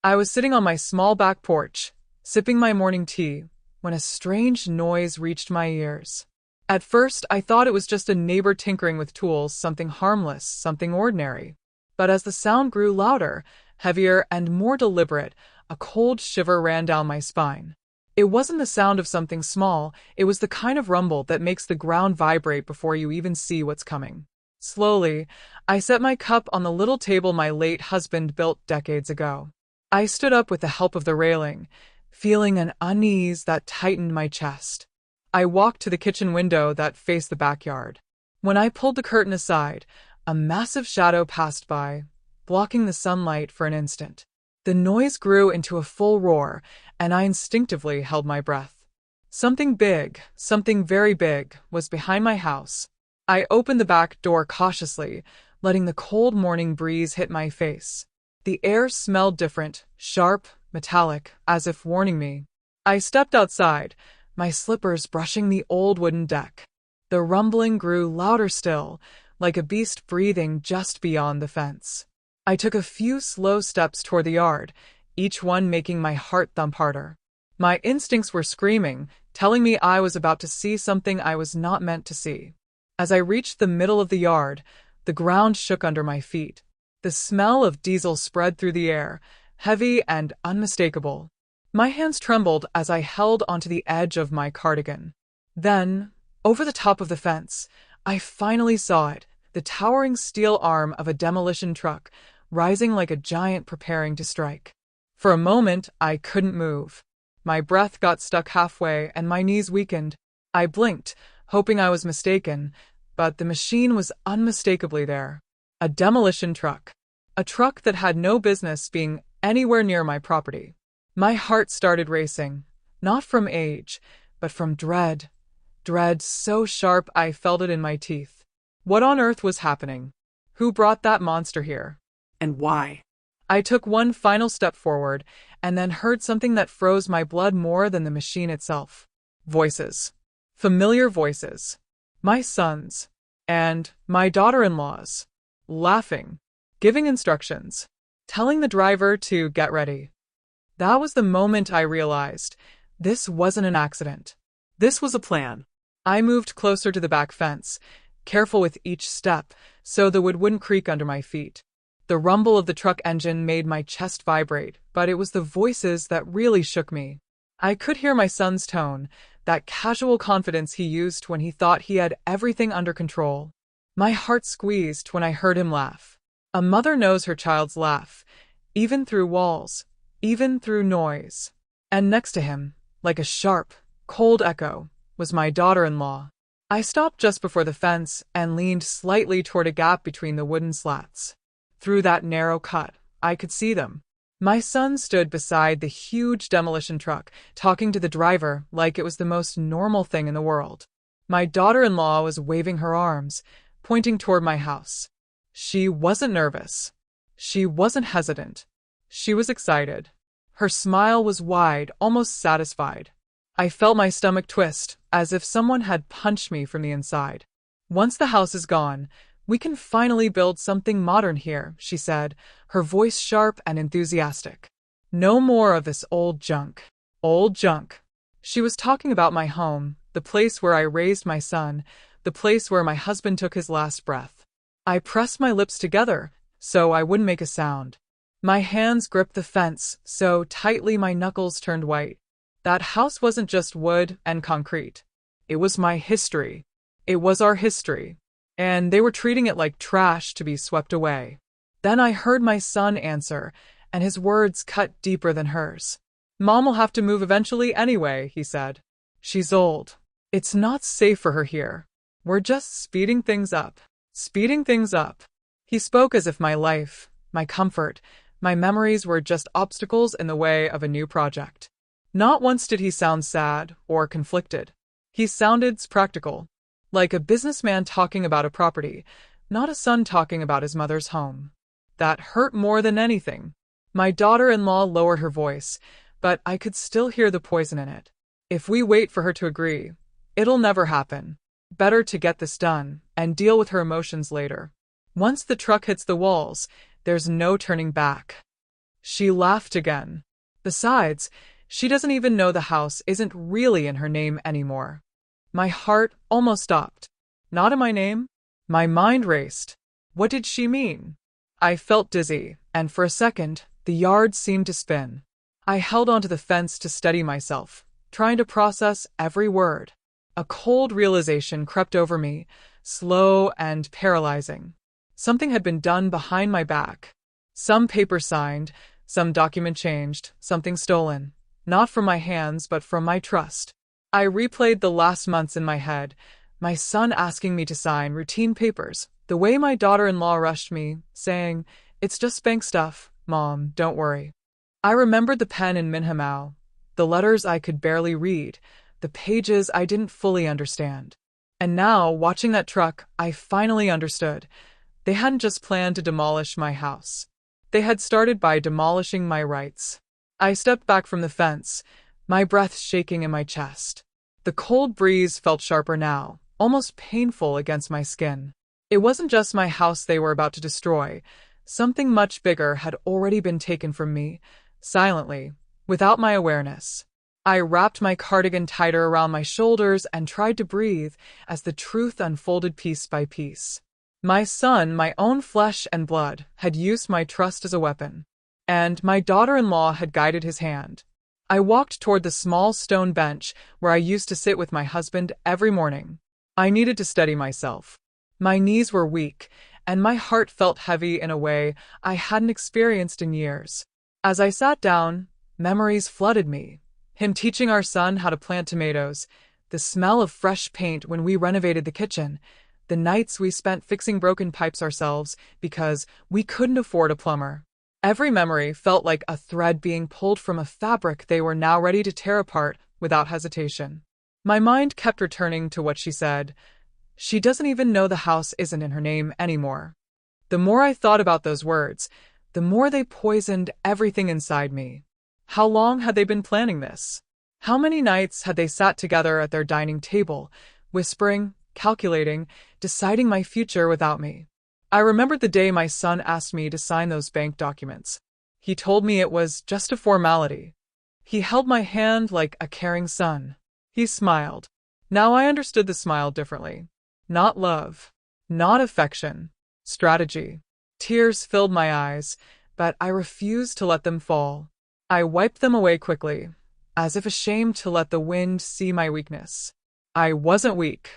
I was sitting on my small back porch, sipping my morning tea, when a strange noise reached my ears. At first, I thought it was just a neighbor tinkering with tools, something harmless, something ordinary. But as the sound grew louder, heavier, and more deliberate, a cold shiver ran down my spine. It wasn't the sound of something small, it was the kind of rumble that makes the ground vibrate before you even see what's coming. Slowly, I set my cup on the little table my late husband built decades ago. I stood up with the help of the railing, feeling an unease that tightened my chest. I walked to the kitchen window that faced the backyard. When I pulled the curtain aside, a massive shadow passed by, blocking the sunlight for an instant. The noise grew into a full roar, and I instinctively held my breath. Something big, something very big, was behind my house. I opened the back door cautiously, letting the cold morning breeze hit my face. The air smelled different, sharp, metallic, as if warning me. I stepped outside, my slippers brushing the old wooden deck. The rumbling grew louder still, like a beast breathing just beyond the fence. I took a few slow steps toward the yard, each one making my heart thump harder. My instincts were screaming, telling me I was about to see something I was not meant to see. As I reached the middle of the yard, the ground shook under my feet. The smell of diesel spread through the air, heavy and unmistakable. My hands trembled as I held onto the edge of my cardigan. Then, over the top of the fence, I finally saw it, the towering steel arm of a demolition truck, rising like a giant preparing to strike. For a moment, I couldn't move. My breath got stuck halfway and my knees weakened. I blinked, hoping I was mistaken, but the machine was unmistakably there. A demolition truck. A truck that had no business being anywhere near my property. My heart started racing, not from age, but from dread. Dread so sharp I felt it in my teeth. What on earth was happening? Who brought that monster here? And why? I took one final step forward, and then heard something that froze my blood more than the machine itself. Voices. Familiar voices. My son's. And my daughter-in-law's. Laughing. Giving instructions. Telling the driver to get ready. That was the moment I realized. This wasn't an accident. This was a plan. I moved closer to the back fence, careful with each step, so the wood wouldn't creak under my feet. The rumble of the truck engine made my chest vibrate, but it was the voices that really shook me. I could hear my son's tone, that casual confidence he used when he thought he had everything under control. My heart squeezed when I heard him laugh. A mother knows her child's laugh, even through walls, even through noise. And next to him, like a sharp, cold echo, was my daughter-in-law. I stopped just before the fence and leaned slightly toward a gap between the wooden slats. Through that narrow cut, I could see them. My son stood beside the huge demolition truck, talking to the driver like it was the most normal thing in the world. My daughter-in-law was waving her arms, pointing toward my house. She wasn't nervous. She wasn't hesitant. She was excited. Her smile was wide, almost satisfied. I felt my stomach twist, as if someone had punched me from the inside. Once the house is gone, we can finally build something modern here, she said, her voice sharp and enthusiastic. No more of this old junk. Old junk. She was talking about my home, the place where I raised my son, the place where my husband took his last breath. I pressed my lips together, so I wouldn't make a sound. My hands gripped the fence so tightly my knuckles turned white. That house wasn't just wood and concrete. It was my history. It was our history. And they were treating it like trash to be swept away. Then I heard my son answer, and his words cut deeper than hers. Mom will have to move eventually anyway, he said. She's old. It's not safe for her here. We're just speeding things up. Speeding things up. He spoke as if my life, my comfort, my memories were just obstacles in the way of a new project. Not once did he sound sad or conflicted. He sounded practical. Like a businessman talking about a property, not a son talking about his mother's home. That hurt more than anything. My daughter-in-law lowered her voice, but I could still hear the poison in it. If we wait for her to agree, it'll never happen. Better to get this done and deal with her emotions later. Once the truck hits the walls, there's no turning back. She laughed again. Besides, she doesn't even know the house isn't really in her name anymore. My heart almost stopped. Not in my name? My mind raced. What did she mean? I felt dizzy, and for a second, the yard seemed to spin. I held onto the fence to steady myself, trying to process every word. A cold realization crept over me, slow and paralyzing. Something had been done behind my back. Some paper signed, some document changed, something stolen. Not from my hands, but from my trust. I replayed the last months in my head, my son asking me to sign routine papers, the way my daughter-in-law rushed me, saying, "It's just bank stuff, Mom, don't worry." I remembered the pen in Minhamao, the letters I could barely read, the pages I didn't fully understand. And now, watching that truck, I finally understood. They hadn't just planned to demolish my house. They had started by demolishing my rights. I stepped back from the fence, my breath shaking in my chest. The cold breeze felt sharper now, almost painful against my skin. It wasn't just my house they were about to destroy. Something much bigger had already been taken from me, silently, without my awareness. I wrapped my cardigan tighter around my shoulders and tried to breathe as the truth unfolded piece by piece. My son, my own flesh and blood, had used my trust as a weapon, and my daughter-in-law had guided his hand. I walked toward the small stone bench where I used to sit with my husband every morning. I needed to steady myself. My knees were weak, and my heart felt heavy in a way I hadn't experienced in years. As I sat down, memories flooded me. Him teaching our son how to plant tomatoes, the smell of fresh paint when we renovated the kitchen, the nights we spent fixing broken pipes ourselves because we couldn't afford a plumber. Every memory felt like a thread being pulled from a fabric they were now ready to tear apart without hesitation. My mind kept returning to what she said. She doesn't even know the house isn't in her name anymore. The more I thought about those words, the more they poisoned everything inside me. How long had they been planning this? How many nights had they sat together at their dining table, whispering, calculating, deciding my future without me? I remembered the day my son asked me to sign those bank documents. He told me it was just a formality. He held my hand like a caring son. He smiled. Now I understood the smile differently. Not love. Not affection. Strategy. Tears filled my eyes, but I refused to let them fall. I wiped them away quickly, as if ashamed to let the wind see my weakness. I wasn't weak.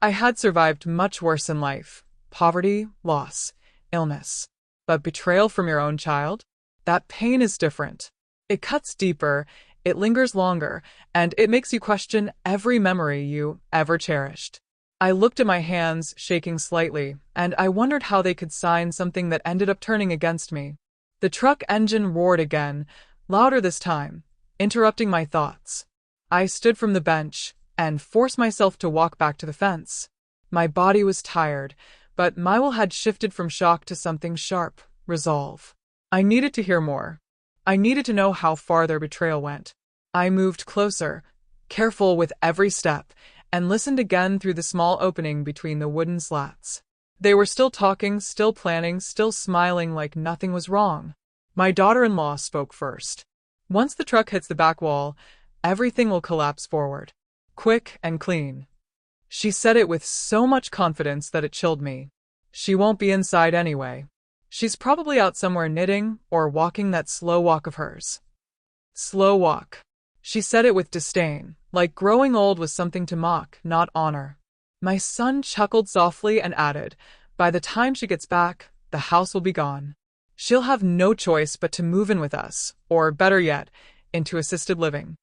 I had survived much worse in life. Poverty, loss, illness. But betrayal from your own child? That pain is different. It cuts deeper, it lingers longer, and it makes you question every memory you ever cherished. I looked at my hands, shaking slightly, and I wondered how they could sign something that ended up turning against me. The truck engine roared again, louder this time, interrupting my thoughts. I stood from the bench and forced myself to walk back to the fence. My body was tired, but my will had shifted from shock to something sharp, resolve. I needed to hear more. I needed to know how far their betrayal went. I moved closer, careful with every step, and listened again through the small opening between the wooden slats. They were still talking, still planning, still smiling like nothing was wrong. My daughter-in-law spoke first. "Once the truck hits the back wall, everything will collapse forward. Quick and clean." She said it with so much confidence that it chilled me. She won't be inside anyway. She's probably out somewhere knitting or walking that slow walk of hers. Slow walk. She said it with disdain, like growing old was something to mock, not honor. My son chuckled softly and added, "By the time she gets back, the house will be gone. She'll have no choice but to move in with us, or better yet, into assisted living."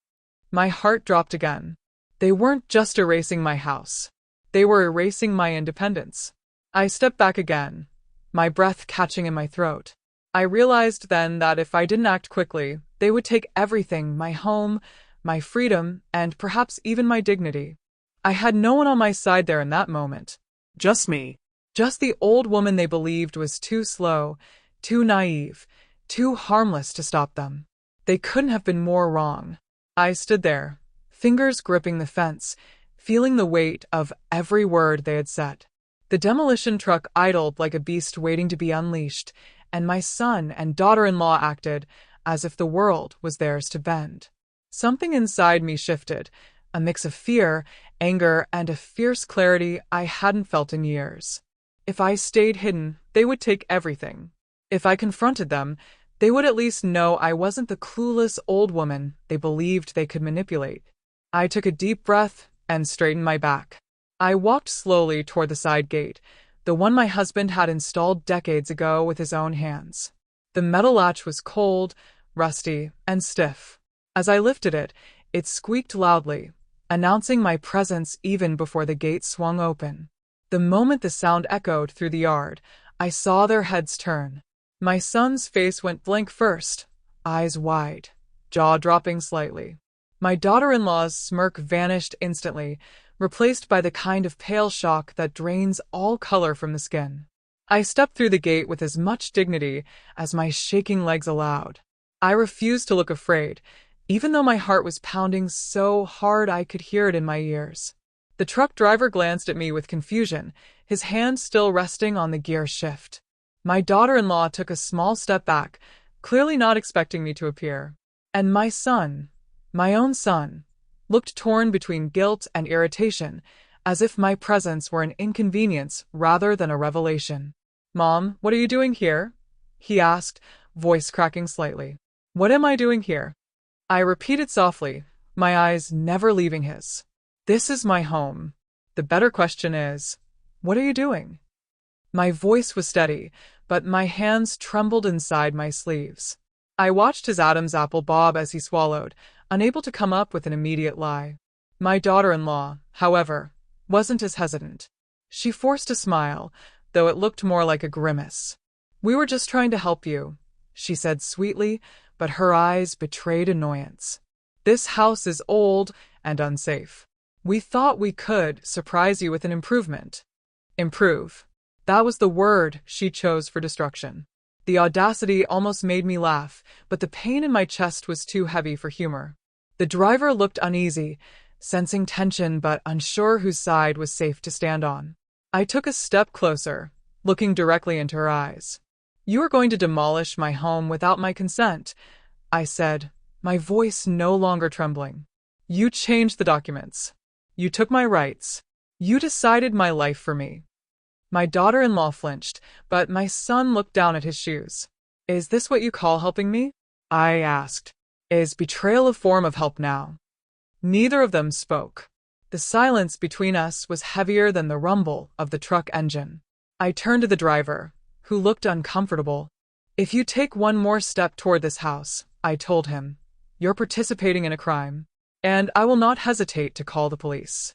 My heart dropped again. They weren't just erasing my house. They were erasing my independence. I stepped back again, my breath catching in my throat. I realized then that if I didn't act quickly, they would take everything, my home, my freedom, and perhaps even my dignity. I had no one on my side there in that moment. Just me. Just the old woman they believed was too slow, too naive, too harmless to stop them. They couldn't have been more wrong. I stood there, fingers gripping the fence, feeling the weight of every word they had said. The demolition truck idled like a beast waiting to be unleashed, and my son and daughter-in-law acted as if the world was theirs to bend. Something inside me shifted, a mix of fear, anger, and a fierce clarity I hadn't felt in years. If I stayed hidden, they would take everything. If I confronted them, they would at least know I wasn't the clueless old woman they believed they could manipulate. I took a deep breath and straightened my back. I walked slowly toward the side gate, the one my husband had installed decades ago with his own hands. The metal latch was cold, rusty, and stiff. As I lifted it, it squeaked loudly, announcing my presence even before the gate swung open. The moment the sound echoed through the yard, I saw their heads turn. My son's face went blank first, eyes wide, jaw dropping slightly. My daughter-in-law's smirk vanished instantly, replaced by the kind of pale shock that drains all color from the skin. I stepped through the gate with as much dignity as my shaking legs allowed. I refused to look afraid, even though my heart was pounding so hard I could hear it in my ears. The truck driver glanced at me with confusion, his hand still resting on the gear shift. My daughter-in-law took a small step back, clearly not expecting me to appear. And my son, my own son, looked torn between guilt and irritation, as if my presence were an inconvenience rather than a revelation. "Mom, what are you doing here?" he asked, voice cracking slightly. "What am I doing here?" I repeated softly, my eyes never leaving his. "This is my home. The better question is, what are you doing?" My voice was steady, but my hands trembled inside my sleeves. I watched his Adam's apple bob as he swallowed, unable to come up with an immediate lie. My daughter-in-law, however, wasn't as hesitant. She forced a smile, though it looked more like a grimace. "We were just trying to help you," she said sweetly, but her eyes betrayed annoyance. "This house is old and unsafe. We thought we could surprise you with an improvement." Improve. That was the word she chose for destruction. The audacity almost made me laugh, but the pain in my chest was too heavy for humor. The driver looked uneasy, sensing tension but unsure whose side was safe to stand on. I took a step closer, looking directly into her eyes. "You are going to demolish my home without my consent," I said, my voice no longer trembling. "You changed the documents. You took my rights. You decided my life for me." My daughter-in-law flinched, but my son looked down at his shoes. "Is this what you call helping me?" I asked. "Is betrayal a form of help now?" Neither of them spoke. The silence between us was heavier than the rumble of the truck engine. I turned to the driver, who looked uncomfortable. "If you take one more step toward this house," I told him, "you're participating in a crime, and I will not hesitate to call the police."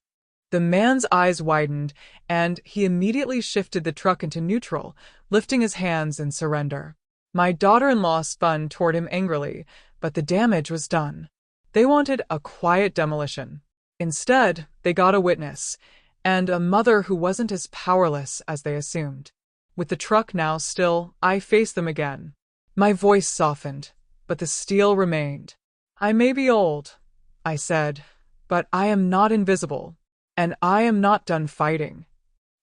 The man's eyes widened, and he immediately shifted the truck into neutral, lifting his hands in surrender. My daughter-in-law spun toward him angrily, but the damage was done. They wanted a quiet demolition. Instead, they got a witness, and a mother who wasn't as powerless as they assumed. With the truck now still, I faced them again. My voice softened, but the steel remained. "I may be old," I said, "but I am not invisible. And I am not done fighting."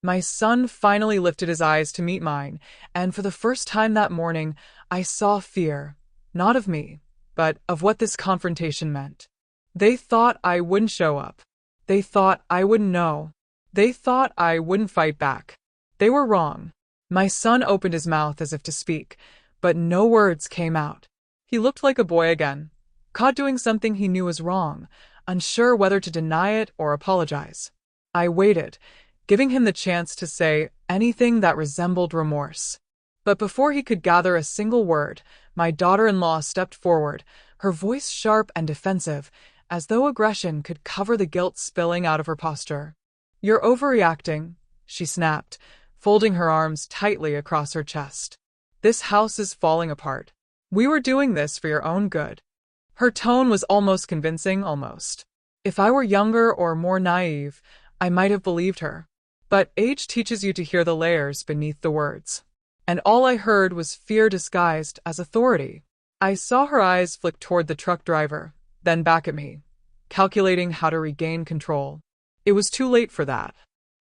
My son finally lifted his eyes to meet mine, and for the first time that morning, I saw fear, not of me, but of what this confrontation meant. They thought I wouldn't show up. They thought I wouldn't know. They thought I wouldn't fight back. They were wrong. My son opened his mouth as if to speak, but no words came out. He looked like a boy again, caught doing something he knew was wrong, unsure whether to deny it or apologize. I waited, giving him the chance to say anything that resembled remorse. But before he could gather a single word, my daughter-in-law stepped forward, her voice sharp and defensive, as though aggression could cover the guilt spilling out of her posture. "You're overreacting," she snapped, folding her arms tightly across her chest. "This house is falling apart. We were doing this for your own good." Her tone was almost convincing, almost. If I were younger or more naive, I might have believed her. But age teaches you to hear the layers beneath the words. And all I heard was fear disguised as authority. I saw her eyes flick toward the truck driver, then back at me, calculating how to regain control. It was too late for that.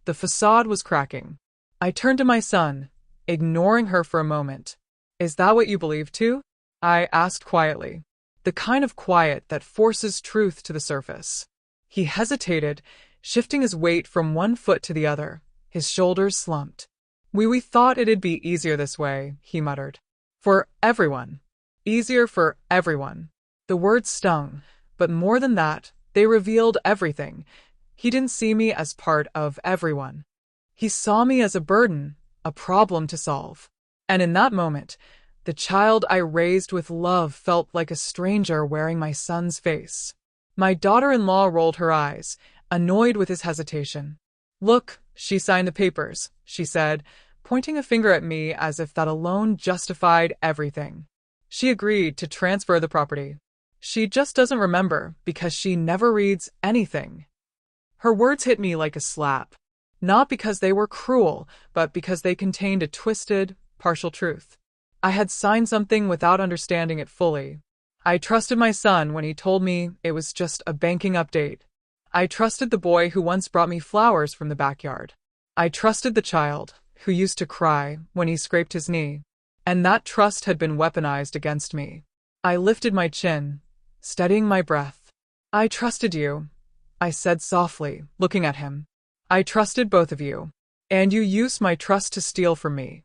The facade was cracking. I turned to my son, ignoring her for a moment. Is that what you believe too? I asked quietly. The kind of quiet that forces truth to the surface. He hesitated, shifting his weight from one foot to the other. His shoulders slumped. We thought it'd be easier this way, he muttered. For everyone. Easier for everyone. The words stung, but more than that, they revealed everything. He didn't see me as part of everyone. He saw me as a burden, a problem to solve. And in that moment, the child I raised with love felt like a stranger wearing my son's face. My daughter-in-law rolled her eyes, annoyed with his hesitation. Look, she signed the papers, she said, pointing a finger at me as if that alone justified everything. She agreed to transfer the property. She just doesn't remember because she never reads anything. Her words hit me like a slap. Not because they were cruel, but because they contained a twisted, partial truth. I had signed something without understanding it fully. I trusted my son when he told me it was just a banking update. I trusted the boy who once brought me flowers from the backyard. I trusted the child who used to cry when he scraped his knee. And that trust had been weaponized against me. I lifted my chin, steadying my breath. I trusted you, I said softly, looking at him. I trusted both of you. And you used my trust to steal from me.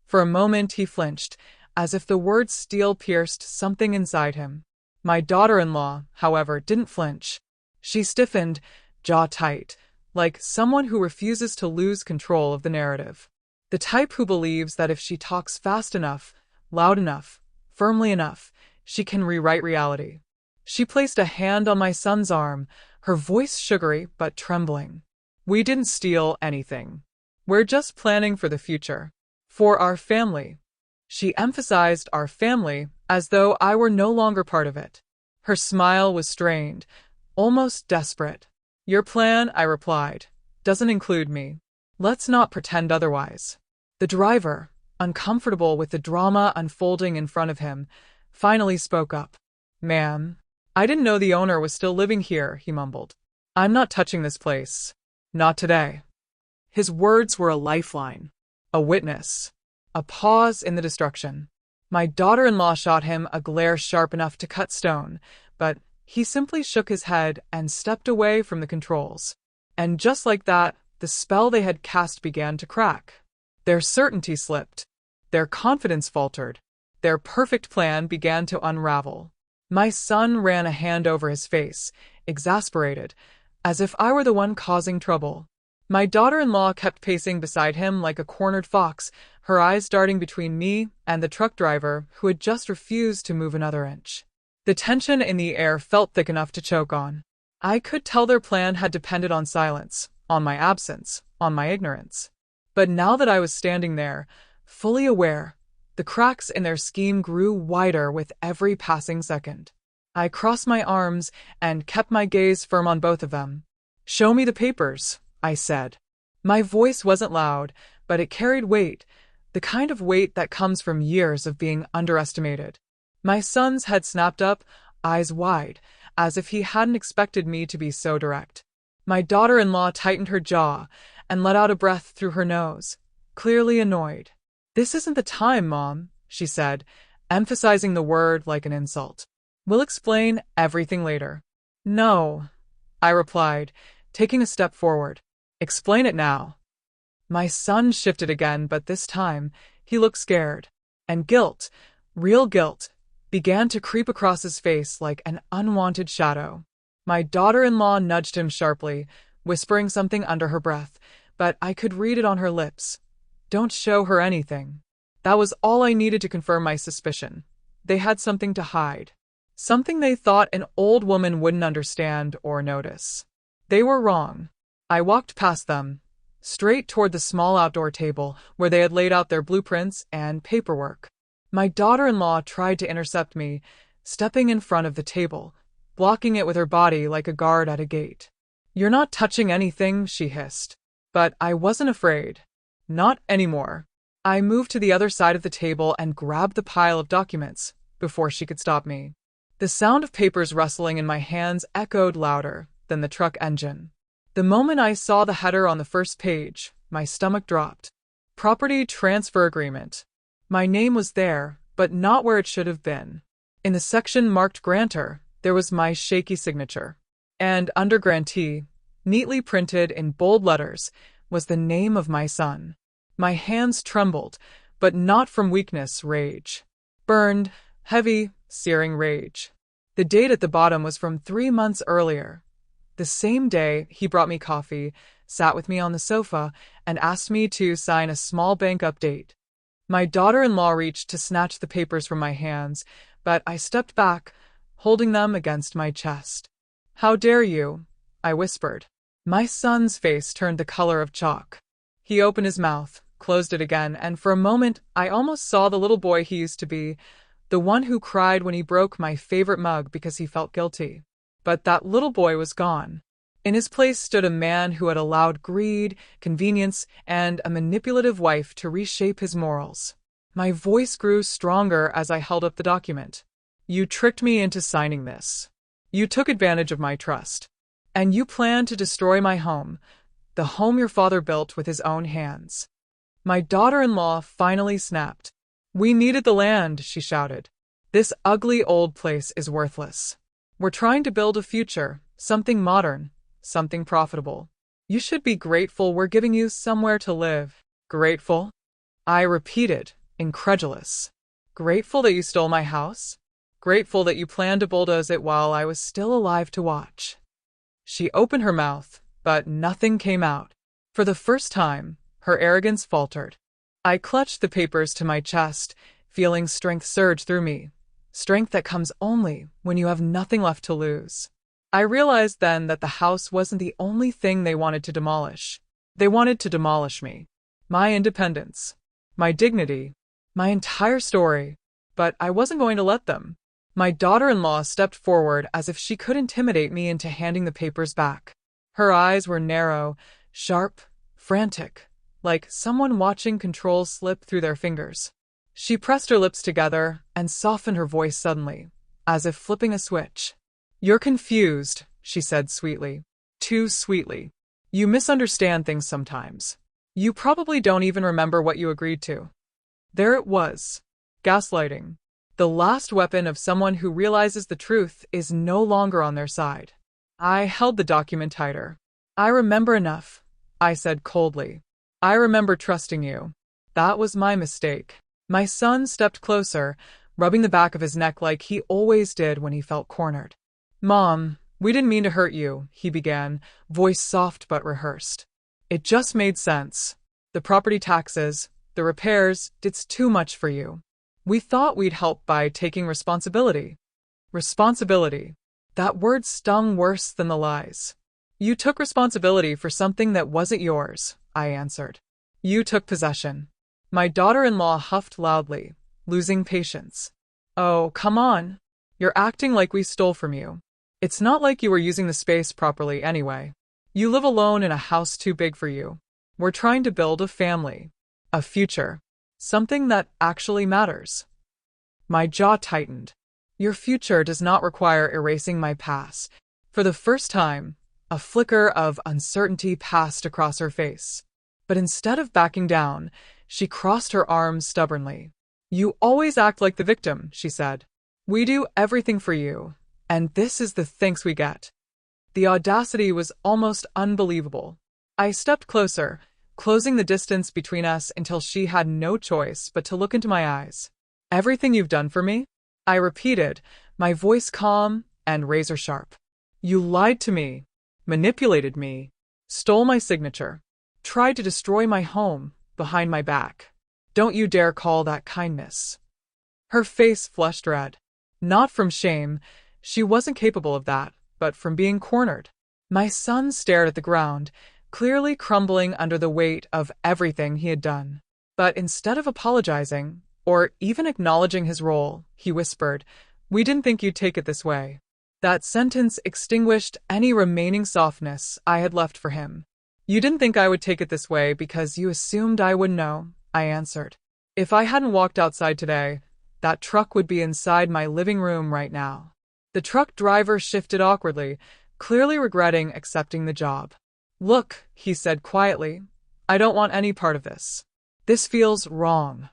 For a moment he flinched, as if the word steal pierced something inside him. My daughter-in-law, however, didn't flinch. She stiffened, jaw tight, like someone who refuses to lose control of the narrative. The type who believes that if she talks fast enough, loud enough, firmly enough, she can rewrite reality. She placed a hand on my son's arm, her voice sugary but trembling. We didn't steal anything. We're just planning for the future. For our family. She emphasized our family as though I were no longer part of it. Her smile was strained, almost desperate. Your plan, I replied, doesn't include me. Let's not pretend otherwise. The driver, uncomfortable with the drama unfolding in front of him, finally spoke up. Ma'am, I didn't know the owner was still living here, he mumbled. I'm not touching this place. Not today. His words were a lifeline. A witness. A pause in the destruction. My daughter-in-law shot him a glare sharp enough to cut stone, but he simply shook his head and stepped away from the controls. And just like that, the spell they had cast began to crack. Their certainty slipped. Their confidence faltered. Their perfect plan began to unravel. My son ran a hand over his face, exasperated, as if I were the one causing trouble. My daughter-in-law kept pacing beside him like a cornered fox, her eyes darting between me and the truck driver who had just refused to move another inch. The tension in the air felt thick enough to choke on. I could tell their plan had depended on silence, on my absence, on my ignorance. But now that I was standing there, fully aware, the cracks in their scheme grew wider with every passing second. I crossed my arms and kept my gaze firm on both of them. Show me the papers, I said. My voice wasn't loud, but it carried weight, the kind of weight that comes from years of being underestimated. My son's head snapped up, eyes wide, as if he hadn't expected me to be so direct. My daughter-in-law tightened her jaw and let out a breath through her nose, clearly annoyed. This isn't the time, Mom, she said, emphasizing the word like an insult. We'll explain everything later. No, I replied, taking a step forward. Explain it now. My son shifted again, but this time he looked scared. And guilt, real guilt, began to creep across his face like an unwanted shadow. My daughter-in-law nudged him sharply, whispering something under her breath, but I could read it on her lips. Don't show her anything. That was all I needed to confirm my suspicion. They had something to hide. Something they thought an old woman wouldn't understand or notice. They were wrong. I walked past them, straight toward the small outdoor table where they had laid out their blueprints and paperwork. My daughter-in-law tried to intercept me, stepping in front of the table, blocking it with her body like a guard at a gate. You're not touching anything, she hissed. But I wasn't afraid. Not anymore. I moved to the other side of the table and grabbed the pile of documents before she could stop me. The sound of papers rustling in my hands echoed louder than the truck engine. The moment I saw the header on the first page, my stomach dropped. Property transfer agreement. My name was there, but not where it should have been. In the section marked grantor, there was my shaky signature. And under grantee, neatly printed in bold letters, was the name of my son. My hands trembled, but not from weakness, rage. Burned, heavy, searing rage. The date at the bottom was from 3 months earlier. The same day, he brought me coffee, sat with me on the sofa, and asked me to sign a small bank update. My daughter-in-law reached to snatch the papers from my hands, but I stepped back, holding them against my chest. "How dare you?" I whispered. My son's face turned the color of chalk. He opened his mouth, closed it again, and for a moment I almost saw the little boy he used to be, the one who cried when he broke my favorite mug because he felt guilty. But that little boy was gone. In his place stood a man who had allowed greed, convenience, and a manipulative wife to reshape his morals. My voice grew stronger as I held up the document. "You tricked me into signing this. You took advantage of my trust. And you planned to destroy my home, the home your father built with his own hands." My daughter-in-law finally snapped. "We needed the land," she shouted. "This ugly old place is worthless. We're trying to build a future, something modern, something profitable. You should be grateful we're giving you somewhere to live." "Grateful?" I repeated, incredulous. "Grateful that you stole my house? Grateful that you planned to bulldoze it while I was still alive to watch?" She opened her mouth, but nothing came out. For the first time, her arrogance faltered. I clutched the papers to my chest, feeling strength surge through me. Strength that comes only when you have nothing left to lose. I realized then that the house wasn't the only thing they wanted to demolish. They wanted to demolish me. My independence. My dignity. My entire story. But I wasn't going to let them. My daughter-in-law stepped forward as if she could intimidate me into handing the papers back. Her eyes were narrow, sharp, frantic, like someone watching control slip through their fingers. She pressed her lips together and softened her voice suddenly, as if flipping a switch. "You're confused," she said sweetly. Too sweetly. "You misunderstand things sometimes. You probably don't even remember what you agreed to." There it was. Gaslighting. The last weapon of someone who realizes the truth is no longer on their side. I held the document tighter. "I remember enough," I said coldly. "I remember trusting you. That was my mistake." My son stepped closer, rubbing the back of his neck like he always did when he felt cornered. "Mom, we didn't mean to hurt you," he began, voice soft but rehearsed. "It just made sense. The property taxes, the repairs, it's too much for you. We thought we'd help by taking responsibility." Responsibility. That word stung worse than the lies. "You took responsibility for something that wasn't yours," I answered. "You took possession." My daughter-in-law huffed loudly, losing patience. "Oh, come on. You're acting like we stole from you. It's not like you were using the space properly anyway. You live alone in a house too big for you. We're trying to build a family. A future. Something that actually matters." My jaw tightened. "Your future does not require erasing my past." For the first time, a flicker of uncertainty passed across her face. But instead of backing down, she crossed her arms stubbornly. "You always act like the victim," she said. "We do everything for you, and this is the thanks we get." The audacity was almost unbelievable. I stepped closer, closing the distance between us until she had no choice but to look into my eyes. "Everything you've done for me?" I repeated, my voice calm and razor-sharp. "You lied to me, manipulated me, stole my signature, tried to destroy my home behind my back. Don't you dare call that kindness." Her face flushed red. Not from shame, she wasn't capable of that, but from being cornered. My son stared at the ground, clearly crumbling under the weight of everything he had done. But instead of apologizing, or even acknowledging his role, he whispered, "We didn't think you'd take it this way." That sentence extinguished any remaining softness I had left for him. "You didn't think I would take it this way because you assumed I would know," I answered. "If I hadn't walked outside today, that truck would be inside my living room right now." The truck driver shifted awkwardly, clearly regretting accepting the job. "Look," he said quietly, "I don't want any part of this. This feels wrong."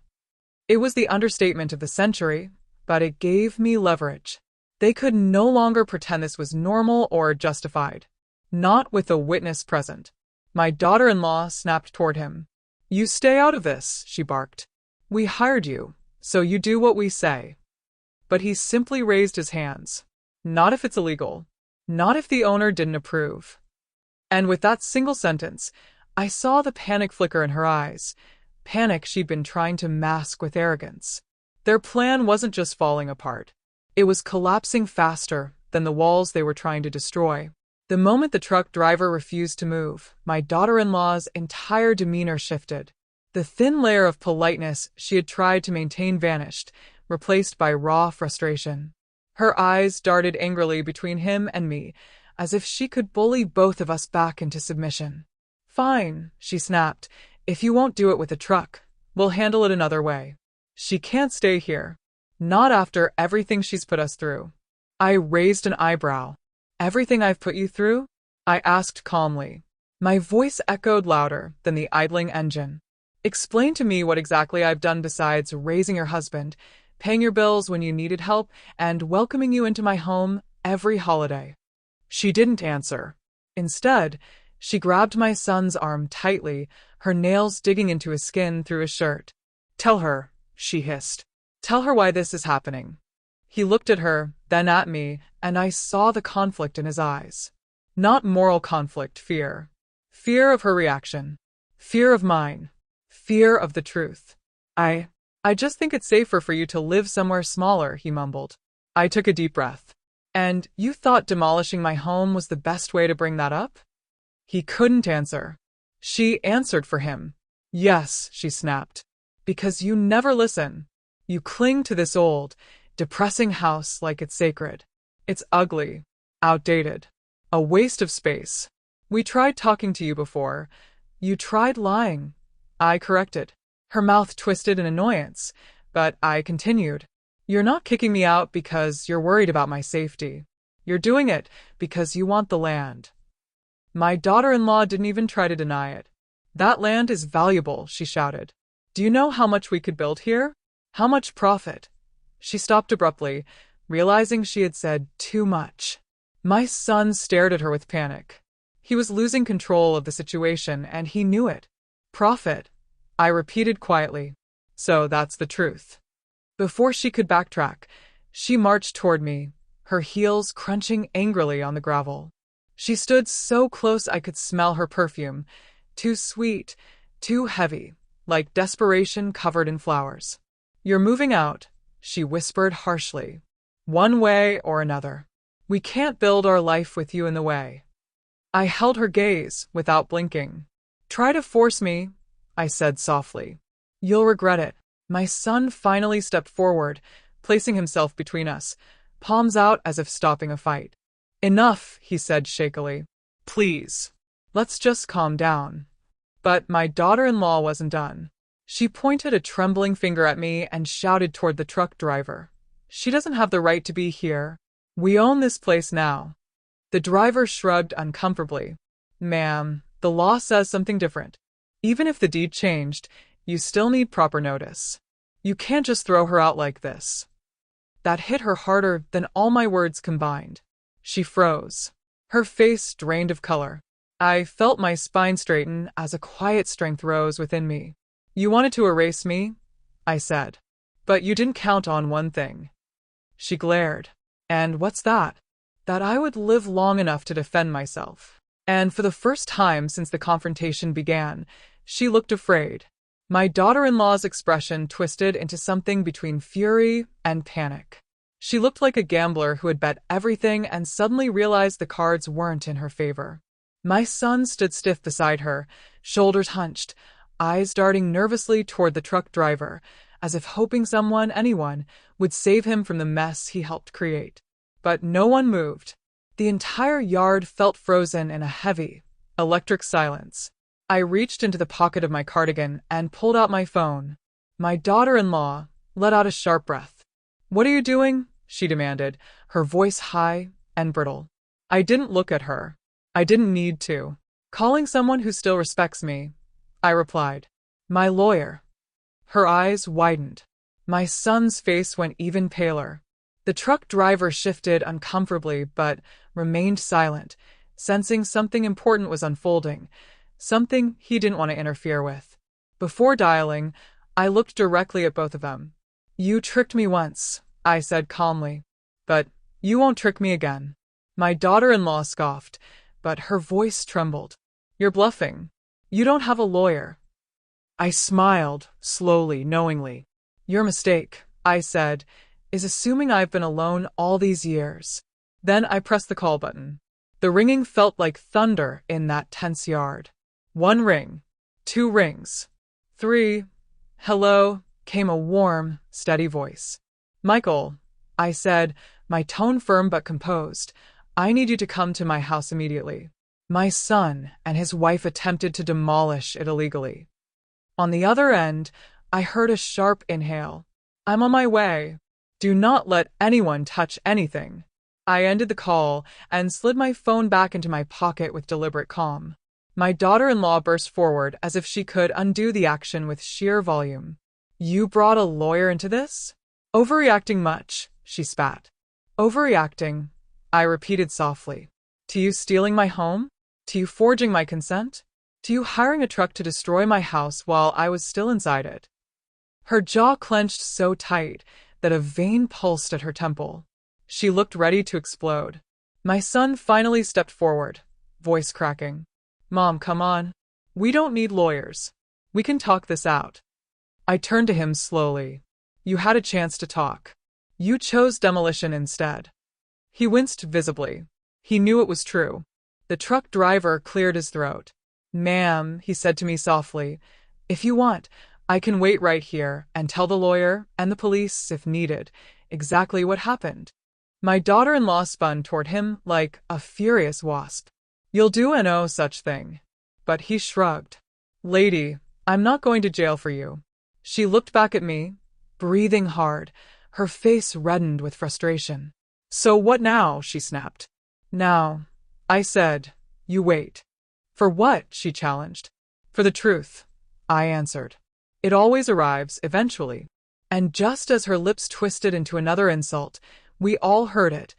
It was the understatement of the century, but it gave me leverage. They could no longer pretend this was normal or justified. Not with a witness present. My daughter-in-law snapped toward him. "You stay out of this," she barked. "We hired you, so you do what we say." But he simply raised his hands. "Not if it's illegal. Not if the owner didn't approve." And with that single sentence, I saw the panic flicker in her eyes. Panic she'd been trying to mask with arrogance. Their plan wasn't just falling apart. It was collapsing faster than the walls they were trying to destroy. The moment the truck driver refused to move, my daughter-in-law's entire demeanor shifted. The thin layer of politeness she had tried to maintain vanished, replaced by raw frustration. Her eyes darted angrily between him and me, as if she could bully both of us back into submission. "Fine," she snapped. "If you won't do it with a truck, we'll handle it another way. She can't stay here. Not after everything she's put us through." I raised an eyebrow. "Everything I've put you through?" I asked calmly. My voice echoed louder than the idling engine. "Explain to me what exactly I've done besides raising your husband, paying your bills when you needed help, and welcoming you into my home every holiday." She didn't answer. Instead, she grabbed my son's arm tightly, her nails digging into his skin through his shirt. "Tell her," she hissed. "Tell her why this is happening." He looked at her, then at me, and I saw the conflict in his eyes. Not moral conflict, fear. Fear of her reaction. Fear of mine. Fear of the truth. I just think it's safer for you to live somewhere smaller," he mumbled. I took a deep breath. "And you thought demolishing my home was the best way to bring that up?" He couldn't answer. She answered for him. "Yes," she snapped. "Because you never listen. You cling to this old, depressing house like it's sacred. It's ugly, outdated, a waste of space. We tried talking to you before. You tried lying." I corrected. Her mouth twisted in annoyance, but I continued. "You're not kicking me out because you're worried about my safety. You're doing it because you want the land." My daughter-in-law didn't even try to deny it. "That land is valuable," she shouted. "Do you know how much we could build here? How much profit?" She stopped abruptly, realizing she had said too much. My son stared at her with panic. He was losing control of the situation, and he knew it. "Profit," I repeated quietly. "So that's the truth." Before she could backtrack, she marched toward me, her heels crunching angrily on the gravel. She stood so close I could smell her perfume, too sweet, too heavy, like desperation covered in flowers. "You're moving out," she whispered harshly. "One way or another. We can't build our life with you in the way." I held her gaze without blinking. "Try to force me," I said softly. "You'll regret it." My son finally stepped forward, placing himself between us, palms out as if stopping a fight. "Enough," he said shakily. "Please. Let's just calm down." But my daughter-in-law wasn't done. She pointed a trembling finger at me and shouted toward the truck driver. "She doesn't have the right to be here. We own this place now." The driver shrugged uncomfortably. "Ma'am, the law says something different. Even if the deed changed, you still need proper notice. You can't just throw her out like this." That hit her harder than all my words combined. She froze. Her face drained of color. I felt my spine straighten as a quiet strength rose within me. "You wanted to erase me," I said. "But you didn't count on one thing." She glared. "And what's that?" "That I would live long enough to defend myself." And for the first time since the confrontation began, she looked afraid. My daughter-in-law's expression twisted into something between fury and panic. She looked like a gambler who had bet everything and suddenly realized the cards weren't in her favor. My son stood stiff beside her, shoulders hunched, eyes darting nervously toward the truck driver, as if hoping someone, anyone, would save him from the mess he helped create. But no one moved. The entire yard felt frozen in a heavy, electric silence. I reached into the pocket of my cardigan and pulled out my phone. My daughter-in-law let out a sharp breath. "What are you doing?" she demanded, her voice high and brittle. I didn't look at her. I didn't need to. "Calling someone who still respects me," I replied. "My lawyer." Her eyes widened. My son's face went even paler. The truck driver shifted uncomfortably but remained silent, sensing something important was unfolding, something he didn't want to interfere with. Before dialing, I looked directly at both of them. "You tricked me once," I said calmly. "But you won't trick me again." My daughter-in-law scoffed, but her voice trembled. "You're bluffing. You don't have a lawyer." I smiled, slowly, knowingly. "Your mistake," I said, "is assuming I've been alone all these years." Then I pressed the call button. The ringing felt like thunder in that tense yard. 1 ring, 2 rings, 3. "Hello," came a warm, steady voice. "Michael," I said, my tone firm but composed, "I need you to come to my house immediately. My son and his wife attempted to demolish it illegally." On the other end, I heard a sharp inhale. "I'm on my way. Do not let anyone touch anything." I ended the call and slid my phone back into my pocket with deliberate calm. My daughter-in-law burst forward as if she could undo the action with sheer volume. "You brought a lawyer into this? Overreacting much," she spat. "Overreacting," I repeated softly. "To you stealing my home? To you forging my consent? To you hiring a truck to destroy my house while I was still inside it?" Her jaw clenched so tight that a vein pulsed at her temple. She looked ready to explode. My son finally stepped forward, voice cracking. "Mom, come on. We don't need lawyers. We can talk this out." I turned to him slowly. "You had a chance to talk. You chose demolition instead." He winced visibly. He knew it was true. The truck driver cleared his throat. "Ma'am," he said to me softly, "if you want, I can wait right here and tell the lawyer and the police, if needed, exactly what happened." My daughter-in-law spun toward him like a furious wasp. "You'll do no such thing." But he shrugged. "Lady, I'm not going to jail for you." She looked back at me, breathing hard, her face reddened with frustration. "So what now?" she snapped. "Now," I said, "you wait." "For what?" she challenged. "For the truth," I answered. "It always arrives, eventually." And just as her lips twisted into another insult, we all heard it,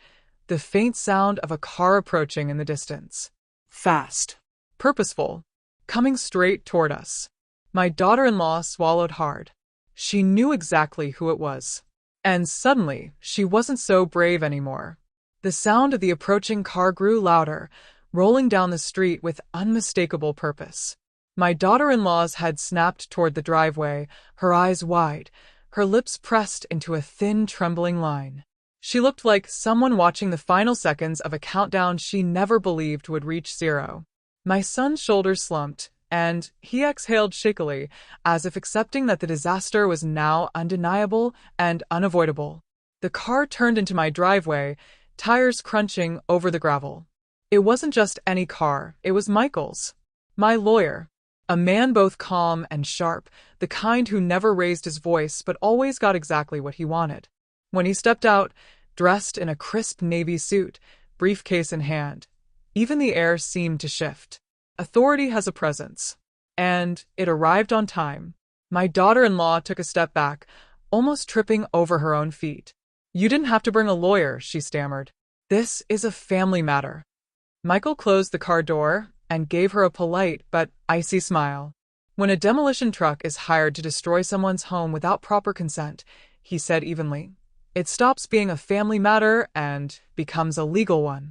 the faint sound of a car approaching in the distance. Fast. Purposeful. Coming straight toward us. My daughter-in-law swallowed hard. She knew exactly who it was. And suddenly, she wasn't so brave anymore. The sound of the approaching car grew louder, rolling down the street with unmistakable purpose. My daughter-in-law's head snapped toward the driveway, her eyes wide, her lips pressed into a thin, trembling line. She looked like someone watching the final seconds of a countdown she never believed would reach 0. My son's shoulders slumped, and he exhaled shakily, as if accepting that the disaster was now undeniable and unavoidable. The car turned into my driveway, tires crunching over the gravel. It wasn't just any car, it was Michael's. My lawyer. A man both calm and sharp, the kind who never raised his voice but always got exactly what he wanted. When he stepped out, dressed in a crisp navy suit, briefcase in hand, even the air seemed to shift. Authority has a presence. And it arrived on time. My daughter-in-law took a step back, almost tripping over her own feet. "You didn't have to bring a lawyer," she stammered. "This is a family matter." Michael closed the car door and gave her a polite but icy smile. "When a demolition truck is hired to destroy someone's home without proper consent," he said evenly, "it stops being a family matter and becomes a legal one."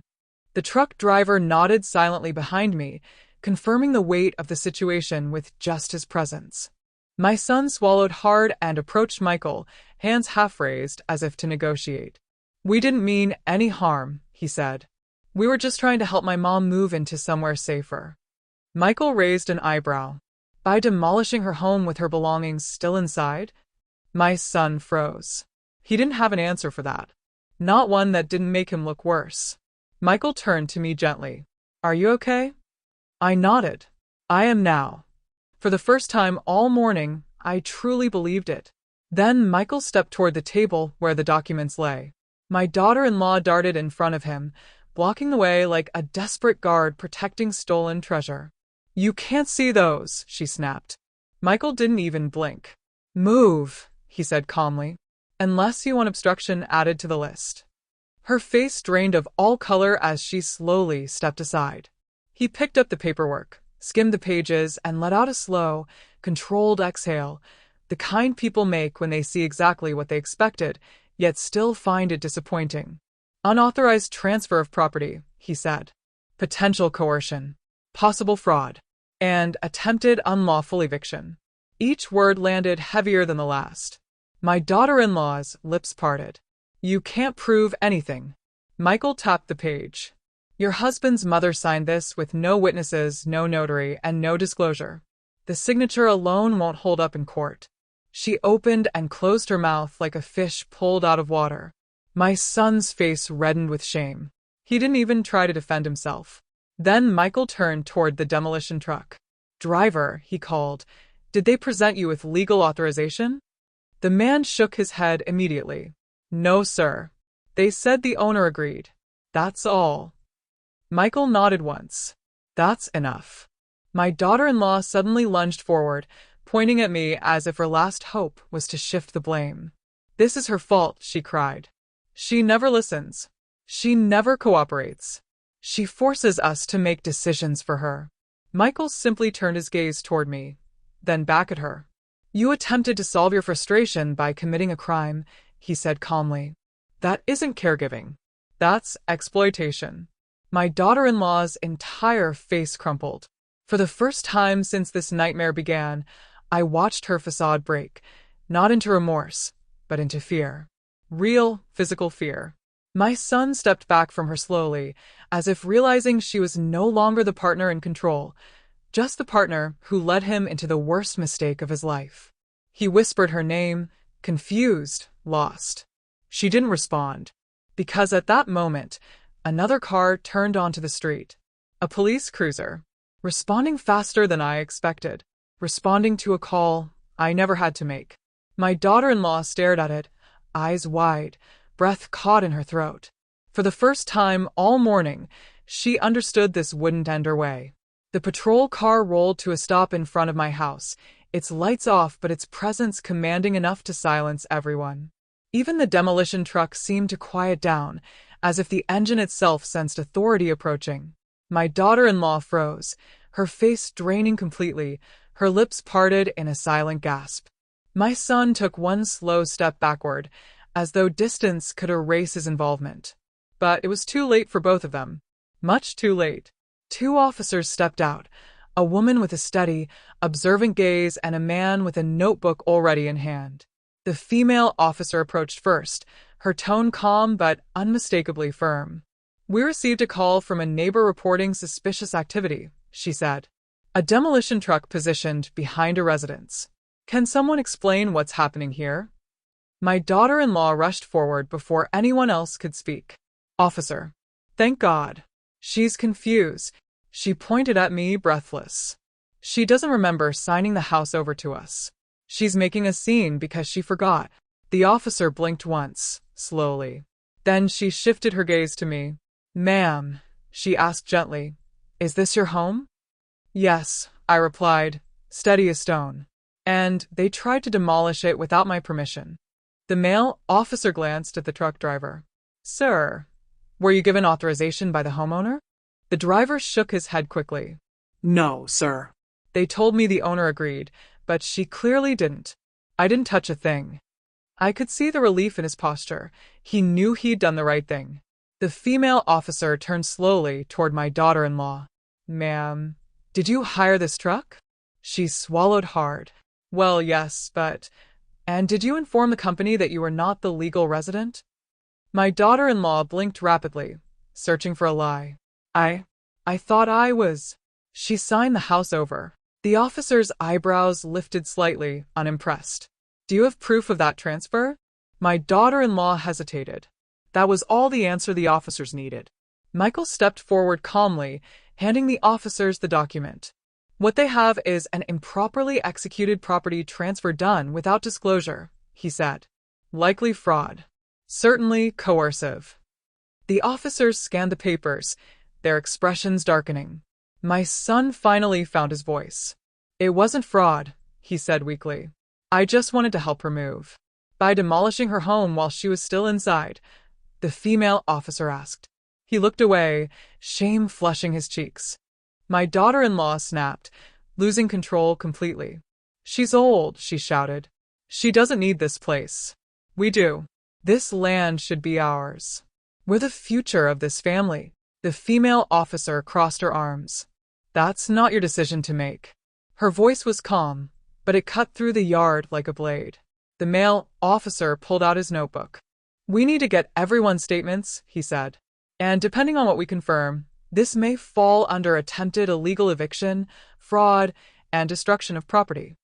The truck driver nodded silently behind me, confirming the weight of the situation with just his presence. My son swallowed hard and approached Michael, hands half raised as if to negotiate. "We didn't mean any harm," he said. "We were just trying to help my mom move into somewhere safer." Michael raised an eyebrow. "By demolishing her home with her belongings still inside?" My son froze. He didn't have an answer for that. Not one that didn't make him look worse. Michael turned to me gently. "Are you okay?" I nodded. "I am now." For the first time all morning, I truly believed it. Then Michael stepped toward the table where the documents lay. My daughter-in-law darted in front of him, blocking the way like a desperate guard protecting stolen treasure. "You can't see those," she snapped. Michael didn't even blink. "Move," he said calmly. Unless you want obstruction added to the list. Her face drained of all color as she slowly stepped aside. He picked up the paperwork, skimmed the pages, and let out a slow, controlled exhale, the kind people make when they see exactly what they expected, yet still find it disappointing. Unauthorized transfer of property, he said. Potential coercion. Possible fraud. And attempted unlawful eviction. Each word landed heavier than the last. My daughter-in-law's lips parted. You can't prove anything. Michael tapped the page. Your husband's mother signed this with no witnesses, no notary, and no disclosure. The signature alone won't hold up in court. She opened and closed her mouth like a fish pulled out of water. My son's face reddened with shame. He didn't even try to defend himself. Then Michael turned toward the demolition truck. Driver, he called, did they present you with legal authorization? The man shook his head immediately. No, sir. They said the owner agreed. That's all. Michael nodded once. That's enough. My daughter-in-law suddenly lunged forward, pointing at me as if her last hope was to shift the blame. This is her fault, she cried. She never listens. She never cooperates. She forces us to make decisions for her. Michael simply turned his gaze toward me, then back at her. You attempted to solve your frustration by committing a crime, he said calmly. That isn't caregiving. That's exploitation. My daughter-in-law's entire face crumpled. For the first time since this nightmare began, I watched her facade break, not into remorse, but into fear. Real, physical fear. My son stepped back from her slowly, as if realizing she was no longer the partner in control, just the partner who led him into the worst mistake of his life. He whispered her name, confused, lost. She didn't respond, because at that moment, another car turned onto the street. A police cruiser. Responding faster than I expected. Responding to a call I never had to make. My daughter-in-law stared at it, eyes wide, breath caught in her throat. For the first time all morning, she understood this wouldn't end her way. The patrol car rolled to a stop in front of my house, its lights off but its presence commanding enough to silence everyone. Even the demolition truck seemed to quiet down, as if the engine itself sensed authority approaching. My daughter-in-law froze, her face draining completely, her lips parted in a silent gasp. My son took one slow step backward, as though distance could erase his involvement. But it was too late for both of them. Much too late. Two officers stepped out, a woman with a steady, observant gaze and a man with a notebook already in hand. The female officer approached first, her tone calm but unmistakably firm. We received a call from a neighbor reporting suspicious activity, she said. A demolition truck positioned behind a residence. Can someone explain what's happening here? My daughter-in-law rushed forward before anyone else could speak. Officer. Thank God. She's confused. She pointed at me, breathless. She doesn't remember signing the house over to us. She's making a scene because she forgot. The officer blinked once, slowly. Then she shifted her gaze to me. Ma'am, she asked gently, is this your home? Yes, I replied, steady as stone. And they tried to demolish it without my permission. The male officer glanced at the truck driver. Sir, were you given authorization by the homeowner? The driver shook his head quickly. No, sir. They told me the owner agreed, but she clearly didn't. I didn't touch a thing. I could see the relief in his posture. He knew he'd done the right thing. The female officer turned slowly toward my daughter-in-law. Ma'am, did you hire this truck? She swallowed hard. Well, yes, but... And did you inform the company that you were not the legal resident? My daughter-in-law blinked rapidly, searching for a lie. I thought I was... She signed the house over. The officer's eyebrows lifted slightly, unimpressed. Do you have proof of that transfer? My daughter-in-law hesitated. That was all the answer the officers needed. Michael stepped forward calmly, handing the officers the document. What they have is an improperly executed property transfer done without disclosure, he said. Likely fraud. Certainly coercive. The officers scanned the papers, their expressions darkening. My son finally found his voice. It wasn't fraud, he said weakly. I just wanted to help her move. By demolishing her home while she was still inside, the female officer asked. He looked away, shame flushing his cheeks. My daughter-in-law snapped, losing control completely. She's old, she shouted. She doesn't need this place. We do. This land should be ours. We're the future of this family. The female officer crossed her arms. That's not your decision to make. Her voice was calm, but it cut through the yard like a blade. The male officer pulled out his notebook. We need to get everyone's statements, he said. And depending on what we confirm, this may fall under attempted illegal eviction, fraud, and destruction of property.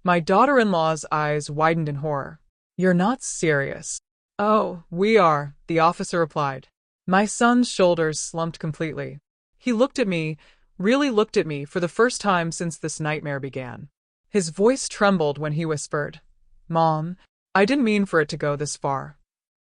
My daughter-in-law's eyes widened in horror. You're not serious. Oh, we are, the officer replied. My son's shoulders slumped completely. He looked at me, really looked at me for the first time since this nightmare began. His voice trembled when he whispered, Mom, I didn't mean for it to go this far.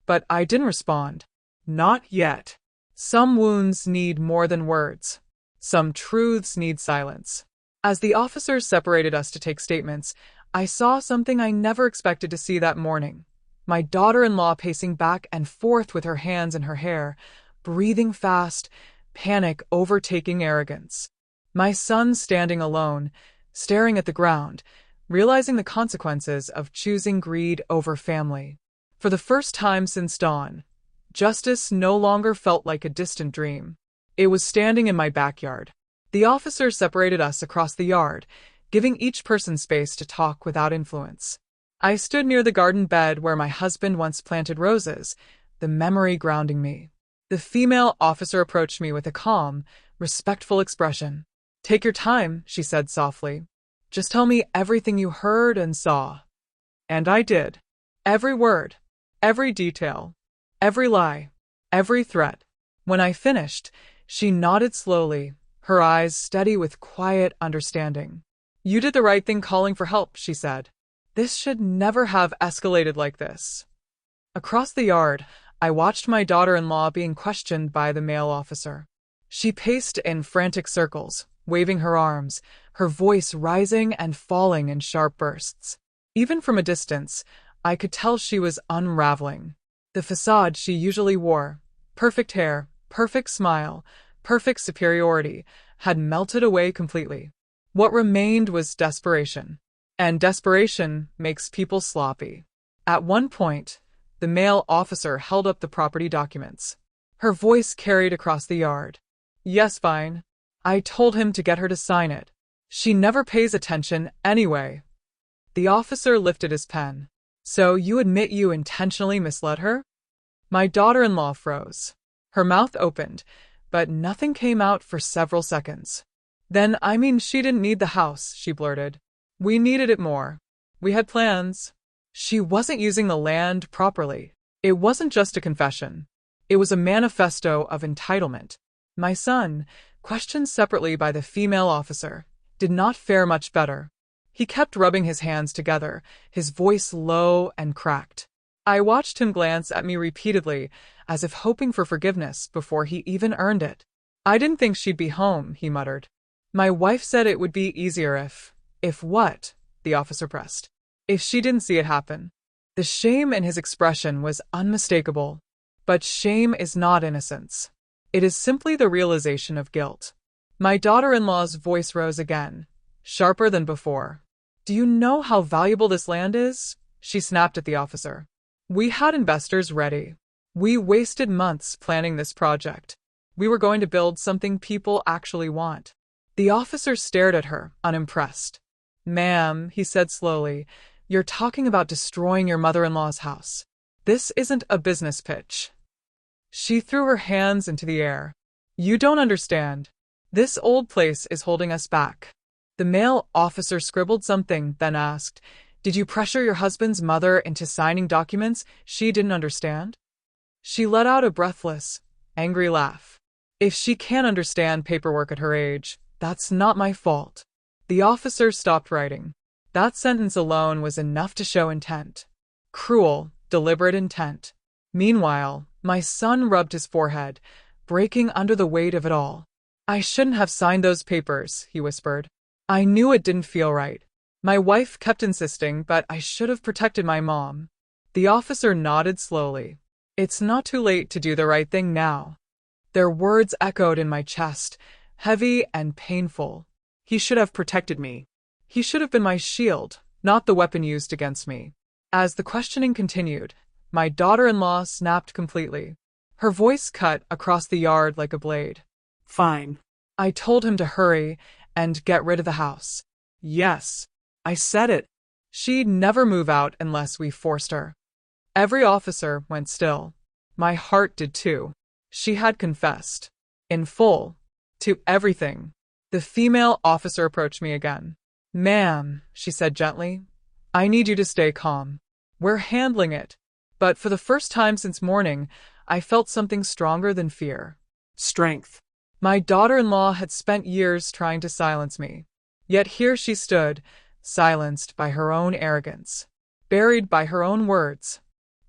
But I didn't respond. Not yet. Some wounds need more than words. Some truths need silence. As the officers separated us to take statements, I saw something I never expected to see that morning. My daughter-in-law pacing back and forth with her hands in her hair, breathing fast, panic overtaking arrogance. My son standing alone, staring at the ground, realizing the consequences of choosing greed over family. For the first time since dawn, justice no longer felt like a distant dream. It was standing in my backyard. The officers separated us across the yard, giving each person space to talk without influence. I stood near the garden bed where my husband once planted roses, the memory grounding me. The female officer approached me with a calm, respectful expression. Take your time, she said softly. Just tell me everything you heard and saw. And I did. Every word, every detail, every lie, every threat. When I finished, she nodded slowly, her eyes steady with quiet understanding. You did the right thing calling for help, she said. This should never have escalated like this. Across the yard, I watched my daughter-in-law being questioned by the male officer. She paced in frantic circles, waving her arms, her voice rising and falling in sharp bursts. Even from a distance, I could tell she was unraveling. The facade she usually wore, perfect hair, perfect smile, perfect superiority, had melted away completely. What remained was desperation. And desperation makes people sloppy. At one point, the male officer held up the property documents. Her voice carried across the yard. Yes, fine. I told him to get her to sign it. She never pays attention anyway. The officer lifted his pen. So you admit you intentionally misled her? My daughter-in-law froze. Her mouth opened, but nothing came out for several seconds. Then, I mean, she didn't need the house, she blurted. We needed it more. We had plans. She wasn't using the land properly. It wasn't just a confession. It was a manifesto of entitlement. My son, questioned separately by the female officer, did not fare much better. He kept rubbing his hands together, his voice low and cracked. I watched him glance at me repeatedly, as if hoping for forgiveness before he even earned it. I didn't think she'd be home, he muttered. My wife said it would be easier if what? The officer pressed. If she didn't see it happen. The shame in his expression was unmistakable. But shame is not innocence. It is simply the realization of guilt. My daughter-in-law's voice rose again, sharper than before. Do you know how valuable this land is? She snapped at the officer. We had investors ready. We wasted months planning this project. We were going to build something people actually want. The officer stared at her, unimpressed. Ma'am, he said slowly, you're talking about destroying your mother-in-law's house. This isn't a business pitch. She threw her hands into the air. You don't understand. This old place is holding us back. The male officer scribbled something, then asked, Did you pressure your husband's mother into signing documents she didn't understand? She let out a breathless, angry laugh. If she can't understand paperwork at her age, that's not my fault. The officer stopped writing. That sentence alone was enough to show intent. Cruel, deliberate intent. Meanwhile, my son rubbed his forehead, breaking under the weight of it all. I shouldn't have signed those papers, he whispered. I knew it didn't feel right. My wife kept insisting, but I should have protected my mom. The officer nodded slowly. It's not too late to do the right thing now. Their words echoed in my chest, heavy and painful. He should have protected me. He should have been my shield, not the weapon used against me. As the questioning continued, my daughter-in-law snapped completely. Her voice cut across the yard like a blade. Fine. I told him to hurry and get rid of the house. Yes, I said it. She'd never move out unless we forced her. Every officer went still. My heart did too. She had confessed. In full. To everything. The female officer approached me again. Ma'am, she said gently, I need you to stay calm. We're handling it. But for the first time since morning, I felt something stronger than fear. Strength. My daughter-in-law had spent years trying to silence me. Yet here she stood, silenced by her own arrogance, buried by her own words.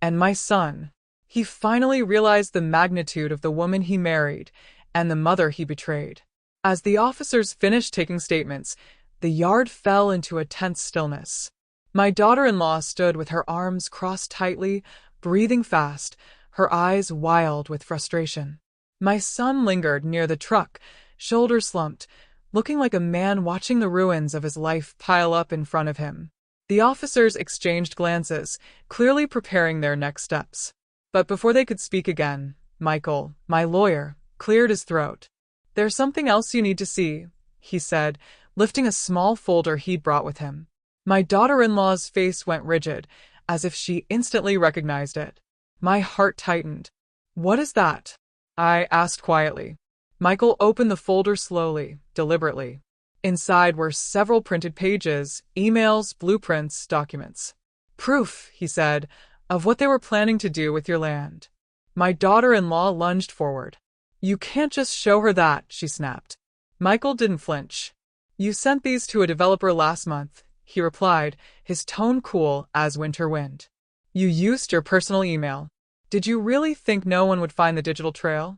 And my son, he finally realized the magnitude of the woman he married and the mother he betrayed. As the officers finished taking statements, the yard fell into a tense stillness. My daughter-in-law stood with her arms crossed tightly, breathing fast, her eyes wild with frustration. My son lingered near the truck, shoulders slumped, looking like a man watching the ruins of his life pile up in front of him. The officers exchanged glances, clearly preparing their next steps. But before they could speak again, Michael, my lawyer, cleared his throat. There's something else you need to see, he said, lifting a small folder he'd brought with him. My daughter-in-law's face went rigid, as if she instantly recognized it. My heart tightened. What is that? I asked quietly. Michael opened the folder slowly, deliberately. Inside were several printed pages, emails, blueprints, documents. Proof, he said, of what they were planning to do with your land. My daughter-in-law lunged forward. You can't just show her that, she snapped. Michael didn't flinch. You sent these to a developer last month, he replied, his tone cool as winter wind. You used your personal email. Did you really think no one would find the digital trail?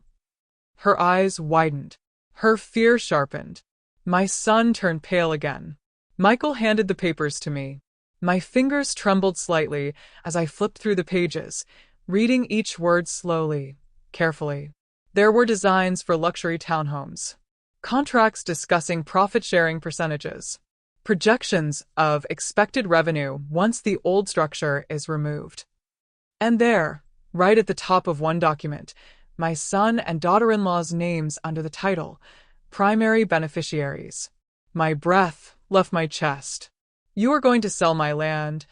Her eyes widened. Her fear sharpened. My son turned pale again. Michael handed the papers to me. My fingers trembled slightly as I flipped through the pages, reading each word slowly, carefully. There were designs for luxury townhomes, contracts discussing profit-sharing percentages, projections of expected revenue once the old structure is removed. And there, right at the top of one document, my son and daughter-in-law's names under the title, Primary Beneficiaries. My breath left my chest. You are going to sell my land,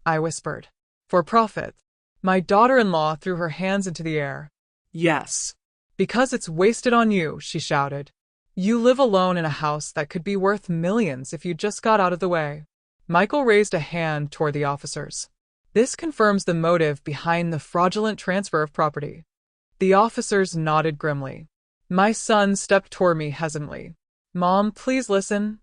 I whispered. For profit. My daughter-in-law threw her hands into the air. Yes. Because it's wasted on you, she shouted. You live alone in a house that could be worth millions if you just got out of the way. Michael raised a hand toward the officers. This confirms the motive behind the fraudulent transfer of property. The officers nodded grimly. My son stepped toward me hesitantly. Mom, please listen.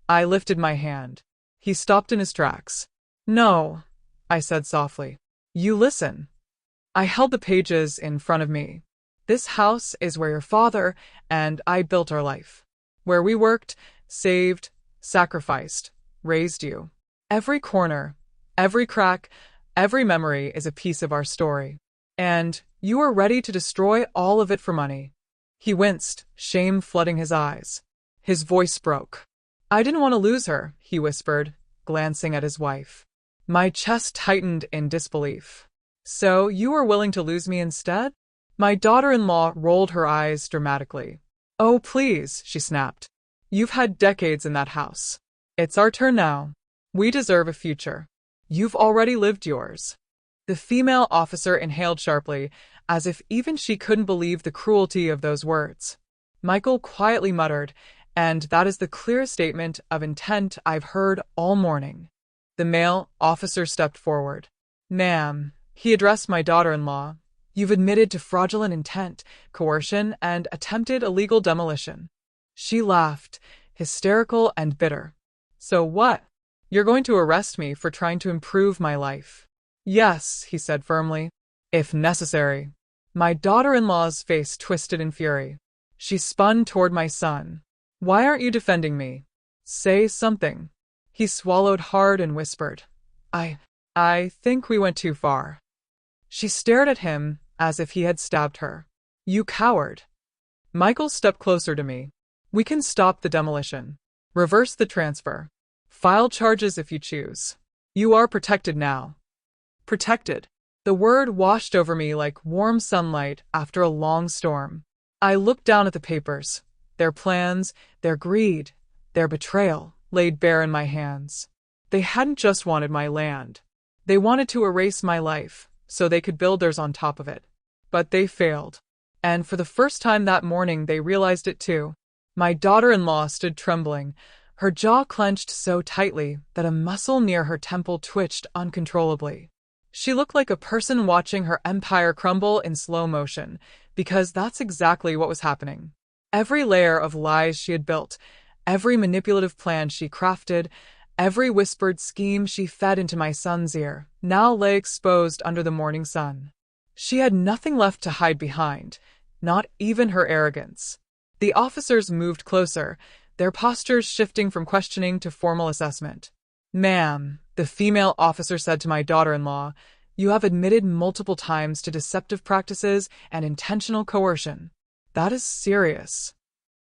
I lifted my hand. He stopped in his tracks. No, I said softly. You listen. I held the pages in front of me. This house is where your father and I built our life. Where we worked, saved, sacrificed, raised you. Every corner, every crack, every memory is a piece of our story. And you are ready to destroy all of it for money. He winced, shame flooding his eyes. His voice broke. I didn't want to lose her, he whispered, glancing at his wife. My chest tightened in disbelief. So you are willing to lose me instead? My daughter-in-law rolled her eyes dramatically. Oh, please, she snapped. You've had decades in that house. It's our turn now. We deserve a future. You've already lived yours. The female officer inhaled sharply, as if even she couldn't believe the cruelty of those words. Michael quietly muttered, and that is the clearest statement of intent I've heard all morning. The male officer stepped forward. Ma'am, he addressed my daughter-in-law. You've admitted to fraudulent intent, coercion, and attempted illegal demolition. She laughed, hysterical and bitter. So what? You're going to arrest me for trying to improve my life? Yes, he said firmly. If necessary. My daughter-in-law's face twisted in fury. She spun toward my son. Why aren't you defending me? Say something. He swallowed hard and whispered, I, I think we went too far. She stared at him as if he had stabbed her. You coward. Michael stepped closer to me. We can stop the demolition. Reverse the transfer. File charges if you choose. You are protected now. Protected. The word washed over me like warm sunlight after a long storm. I looked down at the papers. Their plans, their greed, their betrayal laid bare in my hands. They hadn't just wanted my land. They wanted to erase my life so they could build theirs on top of it. But they failed. And for the first time that morning they realized it too. My daughter-in-law stood trembling, her jaw clenched so tightly that a muscle near her temple twitched uncontrollably. She looked like a person watching her empire crumble in slow motion, because that's exactly what was happening. Every layer of lies she had built, every manipulative plan she crafted, every whispered scheme she fed into my son's ear, now lay exposed under the morning sun. She had nothing left to hide behind, not even her arrogance. The officers moved closer, their postures shifting from questioning to formal assessment. Ma'am, the female officer said to my daughter-in-law, you have admitted multiple times to deceptive practices and intentional coercion. That is serious.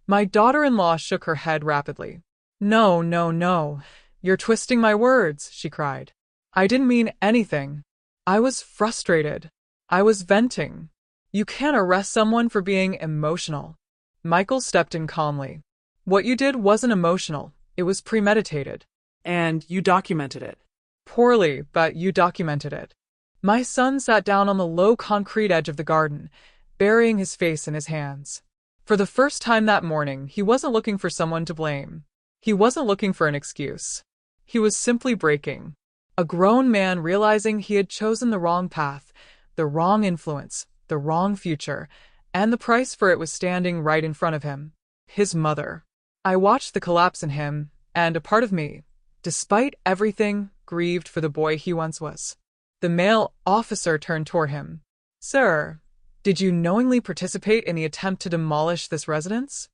My daughter-in-law shook her head rapidly. No, no, no. You're twisting my words, she cried. I didn't mean anything. I was frustrated. I was venting. You can't arrest someone for being emotional. Michael stepped in calmly. What you did wasn't emotional. It was premeditated. And you documented it. Poorly, but you documented it. My son sat down on the low concrete edge of the garden, burying his face in his hands. For the first time that morning, he wasn't looking for someone to blame. He wasn't looking for an excuse. He was simply breaking. A grown man realizing he had chosen the wrong path, the wrong influence, the wrong future, and the price for it was standing right in front of him. His mother. I watched the collapse in him, and a part of me, despite everything, grieved for the boy he once was. The male officer turned toward him. Sir, did you knowingly participate in the attempt to demolish this residence?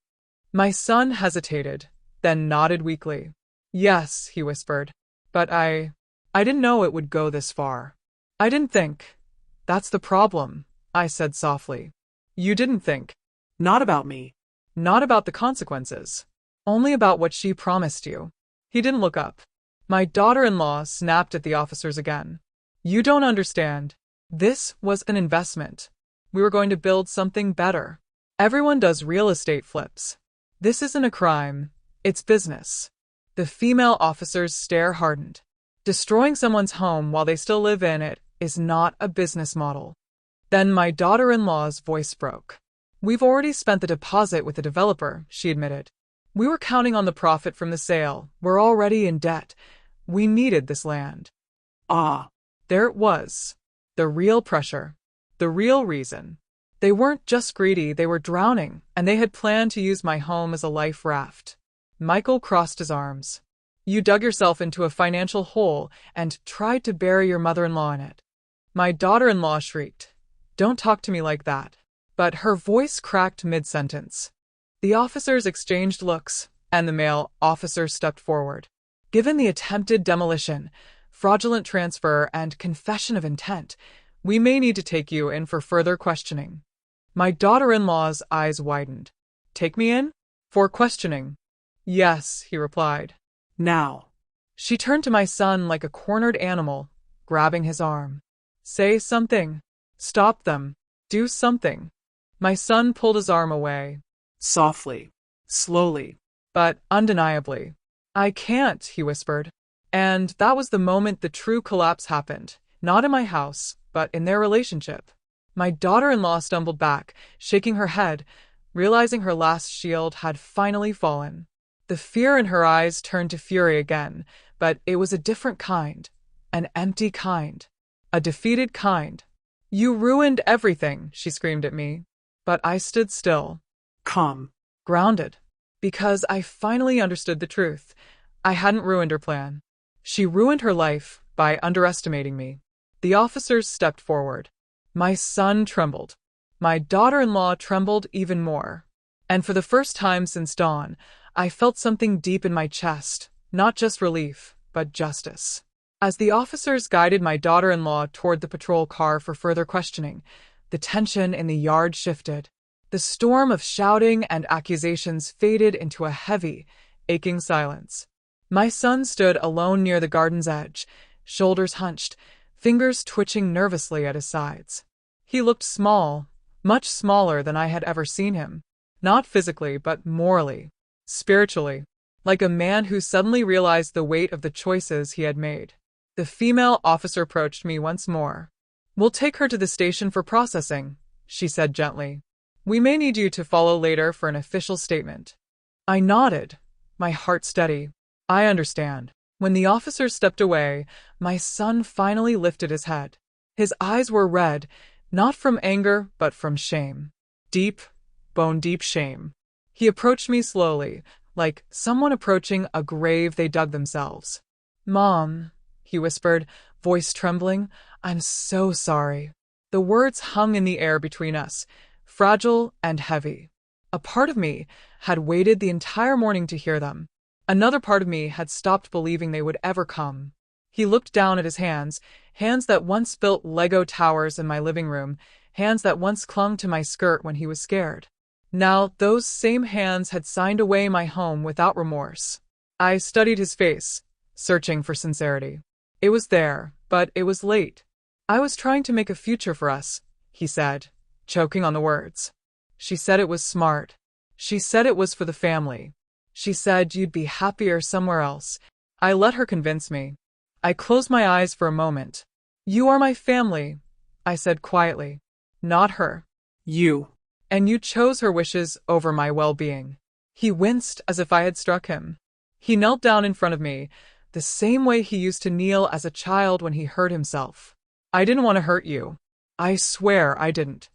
My son hesitated, then nodded weakly. Yes, he whispered. But I didn't know it would go this far. I didn't think. That's the problem, I said softly. You didn't think. Not about me. Not about the consequences. Only about what she promised you. He didn't look up. My daughter-in-law snapped at the officers again. You don't understand. This was an investment. We were going to build something better. Everyone does real estate flips. This isn't a crime. It's business. The female officer's stare hardened. Destroying someone's home while they still live in it is not a business model. Then my daughter-in-law's voice broke. We've already spent the deposit with the developer, she admitted. We were counting on the profit from the sale. We're already in debt. We needed this land. Ah. There it was. The real pressure. The real reason. They weren't just greedy, they were drowning, and they had planned to use my home as a life raft. Michael crossed his arms. You dug yourself into a financial hole and tried to bury your mother-in-law in it. My daughter-in-law shrieked. Don't talk to me like that. But her voice cracked mid-sentence. The officers exchanged looks, and the male officer stepped forward. Given the attempted demolition, fraudulent transfer, and confession of intent, we may need to take you in for further questioning. My daughter-in-law's eyes widened. Take me in? For questioning? Yes, he replied. Now. She turned to my son like a cornered animal, grabbing his arm. Say something. Stop them. Do something. My son pulled his arm away. Softly. Slowly. But undeniably. I can't, he whispered. And that was the moment the true collapse happened, not in my house, but in their relationship. My daughter-in-law stumbled back, shaking her head, realizing her last shield had finally fallen. The fear in her eyes turned to fury again, but it was a different kind, an empty kind, a defeated kind. You ruined everything, she screamed at me. But I stood still. Calm. Grounded. Because I finally understood the truth. I hadn't ruined her plan. She ruined her life by underestimating me. The officers stepped forward. My son trembled. My daughter-in-law trembled even more. And for the first time since dawn, I felt something deep in my chest, Not just relief, but justice. As the officers guided my daughter-in-law toward the patrol car for further questioning, the tension in the yard shifted. The storm of shouting and accusations faded into a heavy, aching silence. My son stood alone near the garden's edge, shoulders hunched, fingers twitching nervously at his sides. He looked small, much smaller than I had ever seen him. Not physically, but morally, spiritually, like a man who suddenly realized the weight of the choices he had made. The female officer approached me once more. "We'll take her to the station for processing," she said gently. "We may need you to follow later for an official statement." I nodded, my heart steady. I understand. When the officer stepped away, my son finally lifted his head. His eyes were red, not from anger, but from shame. Deep, bone-deep shame. He approached me slowly, like someone approaching a grave they dug themselves. "Mom," he whispered, voice trembling, "I'm so sorry." The words hung in the air between us, fragile and heavy. A part of me had waited the entire morning to hear them. Another part of me had stopped believing they would ever come. He looked down at his hands, hands that once built Lego towers in my living room, hands that once clung to my skirt when he was scared. Now, those same hands had signed away my home without remorse. I studied his face, searching for sincerity. It was there, but it was late. "I was trying to make a future for us," he said, choking on the words. "She said it was smart. She said it was for the family. She said you'd be happier somewhere else." I let her convince me. I closed my eyes for a moment. "You are my family," I said quietly. "Not her. You. And you chose her wishes over my well-being." He winced as if I had struck him. He knelt down in front of me, the same way he used to kneel as a child when he hurt himself. "I didn't want to hurt you. I swear I didn't."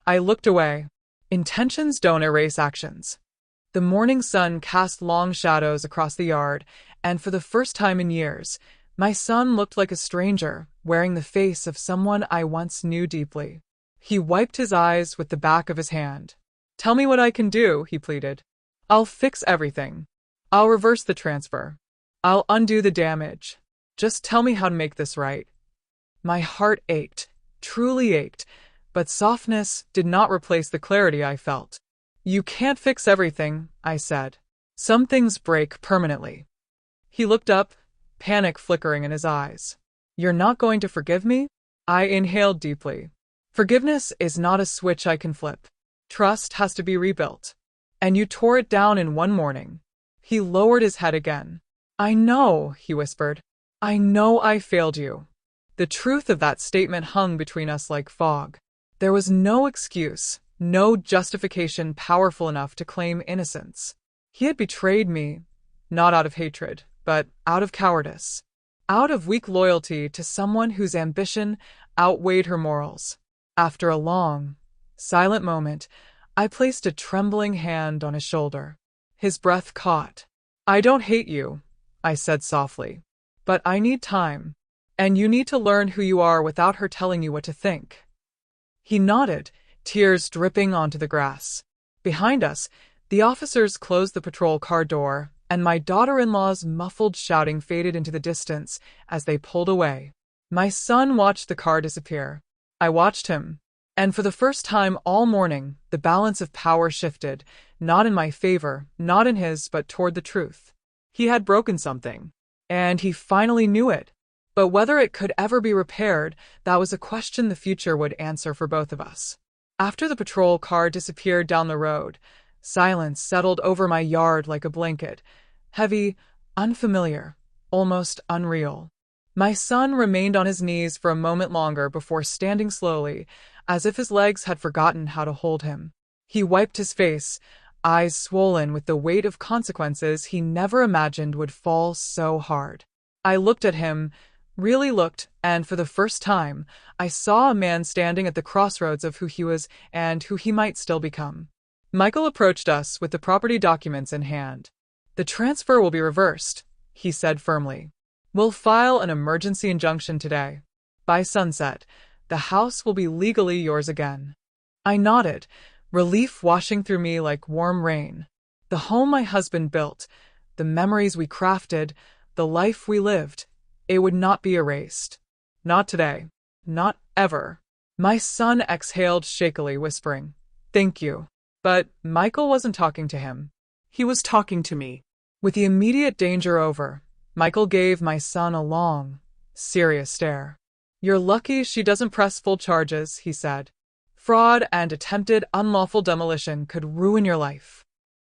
I looked away. Intentions don't erase actions. The morning sun cast long shadows across the yard, and for the first time in years, my son looked like a stranger, wearing the face of someone I once knew deeply. He wiped his eyes with the back of his hand. "Tell me what I can do," he pleaded. "I'll fix everything. I'll reverse the transfer. I'll undo the damage. Just tell me how to make this right." My heart ached, truly ached, but softness did not replace the clarity I felt. "You can't fix everything," I said. "Some things break permanently." He looked up, panic flickering in his eyes. "You're not going to forgive me?" I inhaled deeply. "Forgiveness is not a switch I can flip. Trust has to be rebuilt. And you tore it down in one morning." He lowered his head again. "I know," he whispered. "I know I failed you." The truth of that statement hung between us like fog. There was no excuse, no justification powerful enough to claim innocence. He had betrayed me, not out of hatred, but out of cowardice, out of weak loyalty to someone whose ambition outweighed her morals. After a long, silent moment, I placed a trembling hand on his shoulder. His breath caught. "I don't hate you," I said softly, "but I need time, and you need to learn who you are without her telling you what to think." He nodded, tears dripping onto the grass. Behind us, the officers closed the patrol car door, and my daughter-in-law's muffled shouting faded into the distance as they pulled away. My son watched the car disappear. I watched him, and for the first time all morning, the balance of power shifted, not in my favor, not in his, but toward the truth. He had broken something, and he finally knew it. But whether it could ever be repaired, that was a question the future would answer for both of us. After the patrol car disappeared down the road, silence settled over my yard like a blanket, heavy, unfamiliar, almost unreal. My son remained on his knees for a moment longer before standing slowly, as if his legs had forgotten how to hold him. He wiped his face, eyes swollen with the weight of consequences he never imagined would fall so hard. I looked at him, really looked, and for the first time, I saw a man standing at the crossroads of who he was and who he might still become. Michael approached us with the property documents in hand. "The transfer will be reversed," he said firmly. "We'll file an emergency injunction today. By sunset, the house will be legally yours again." I nodded, relief washing through me like warm rain. The home my husband built, the memories we crafted, the life we lived, it would not be erased. Not today. Not ever. My son exhaled shakily, whispering, "Thank you." But Michael wasn't talking to him. He was talking to me. With the immediate danger over, Michael gave my son a long, serious stare. "You're lucky she doesn't press full charges," he said. "Fraud and attempted unlawful demolition could ruin your life."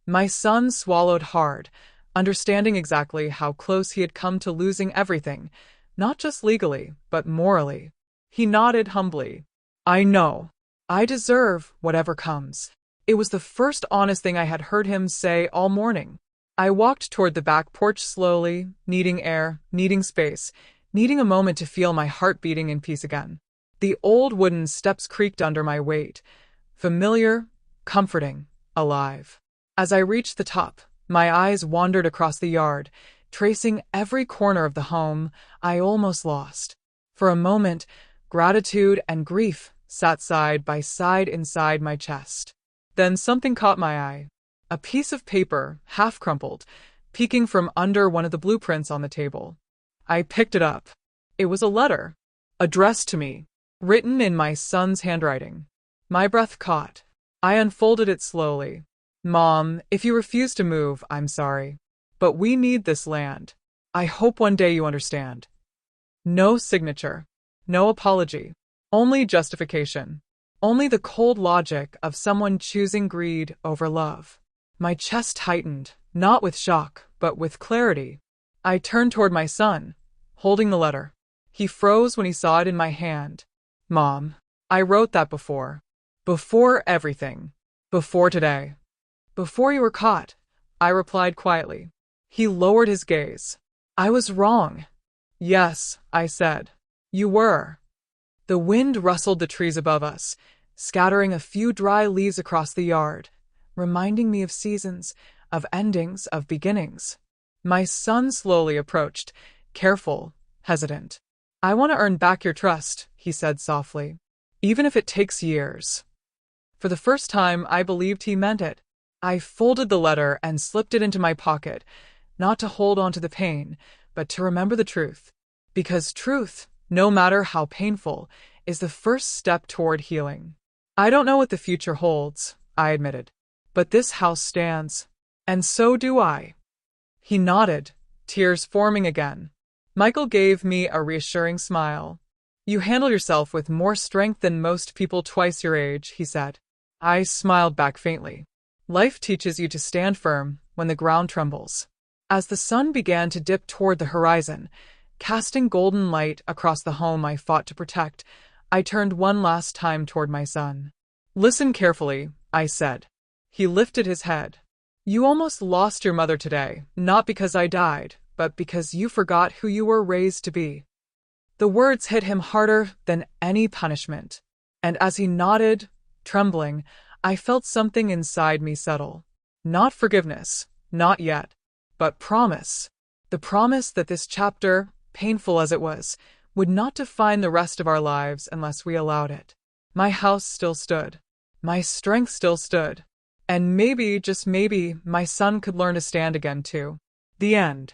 My son swallowed hard, understanding exactly how close he had come to losing everything, not just legally, but morally. He nodded humbly. "I know. I deserve whatever comes." It was the first honest thing I had heard him say all morning. I walked toward the back porch slowly, needing air, needing space, needing a moment to feel my heart beating in peace again. The old wooden steps creaked under my weight, familiar, comforting, alive. As I reached the top, my eyes wandered across the yard, tracing every corner of the home I almost lost. For a moment, gratitude and grief sat side by side inside my chest. Then something caught my eye. A piece of paper, half crumpled, peeking from under one of the blueprints on the table. I picked it up. It was a letter, addressed to me, written in my son's handwriting. My breath caught. I unfolded it slowly. "Mom, if you refuse to move, I'm sorry. But we need this land. I hope one day you understand." No signature. No apology. Only justification. Only the cold logic of someone choosing greed over love. My chest tightened, not with shock, but with clarity. I turned toward my son, holding the letter. He froze when he saw it in my hand. "Mom, I wrote that before. Before everything. Before today. Before you were caught," I replied quietly. He lowered his gaze. "I was wrong." "Yes," I said. "You were." The wind rustled the trees above us, scattering a few dry leaves across the yard, reminding me of seasons, of endings, of beginnings. My son slowly approached, careful, hesitant. "I want to earn back your trust," he said softly, "even if it takes years." For the first time, I believed he meant it. I folded the letter and slipped it into my pocket, not to hold on to the pain, but to remember the truth. Because truth, no matter how painful, is the first step toward healing. "I don't know what the future holds," I admitted. "But this house stands. And so do I." He nodded, tears forming again. Michael gave me a reassuring smile. "You handle yourself with more strength than most people twice your age," he said. I smiled back faintly. Life teaches you to stand firm when the ground trembles. As the sun began to dip toward the horizon, casting golden light across the home I fought to protect, I turned one last time toward my son. "Listen carefully," I said. He lifted his head. "You almost lost your mother today, not because I died, but because you forgot who you were raised to be." The words hit him harder than any punishment. And as he nodded, trembling, I felt something inside me settle. Not forgiveness, not yet, but promise. The promise that this chapter, painful as it was, would not define the rest of our lives unless we allowed it. My house still stood. My strength still stood. And maybe, just maybe, my son could learn to stand again too. The end.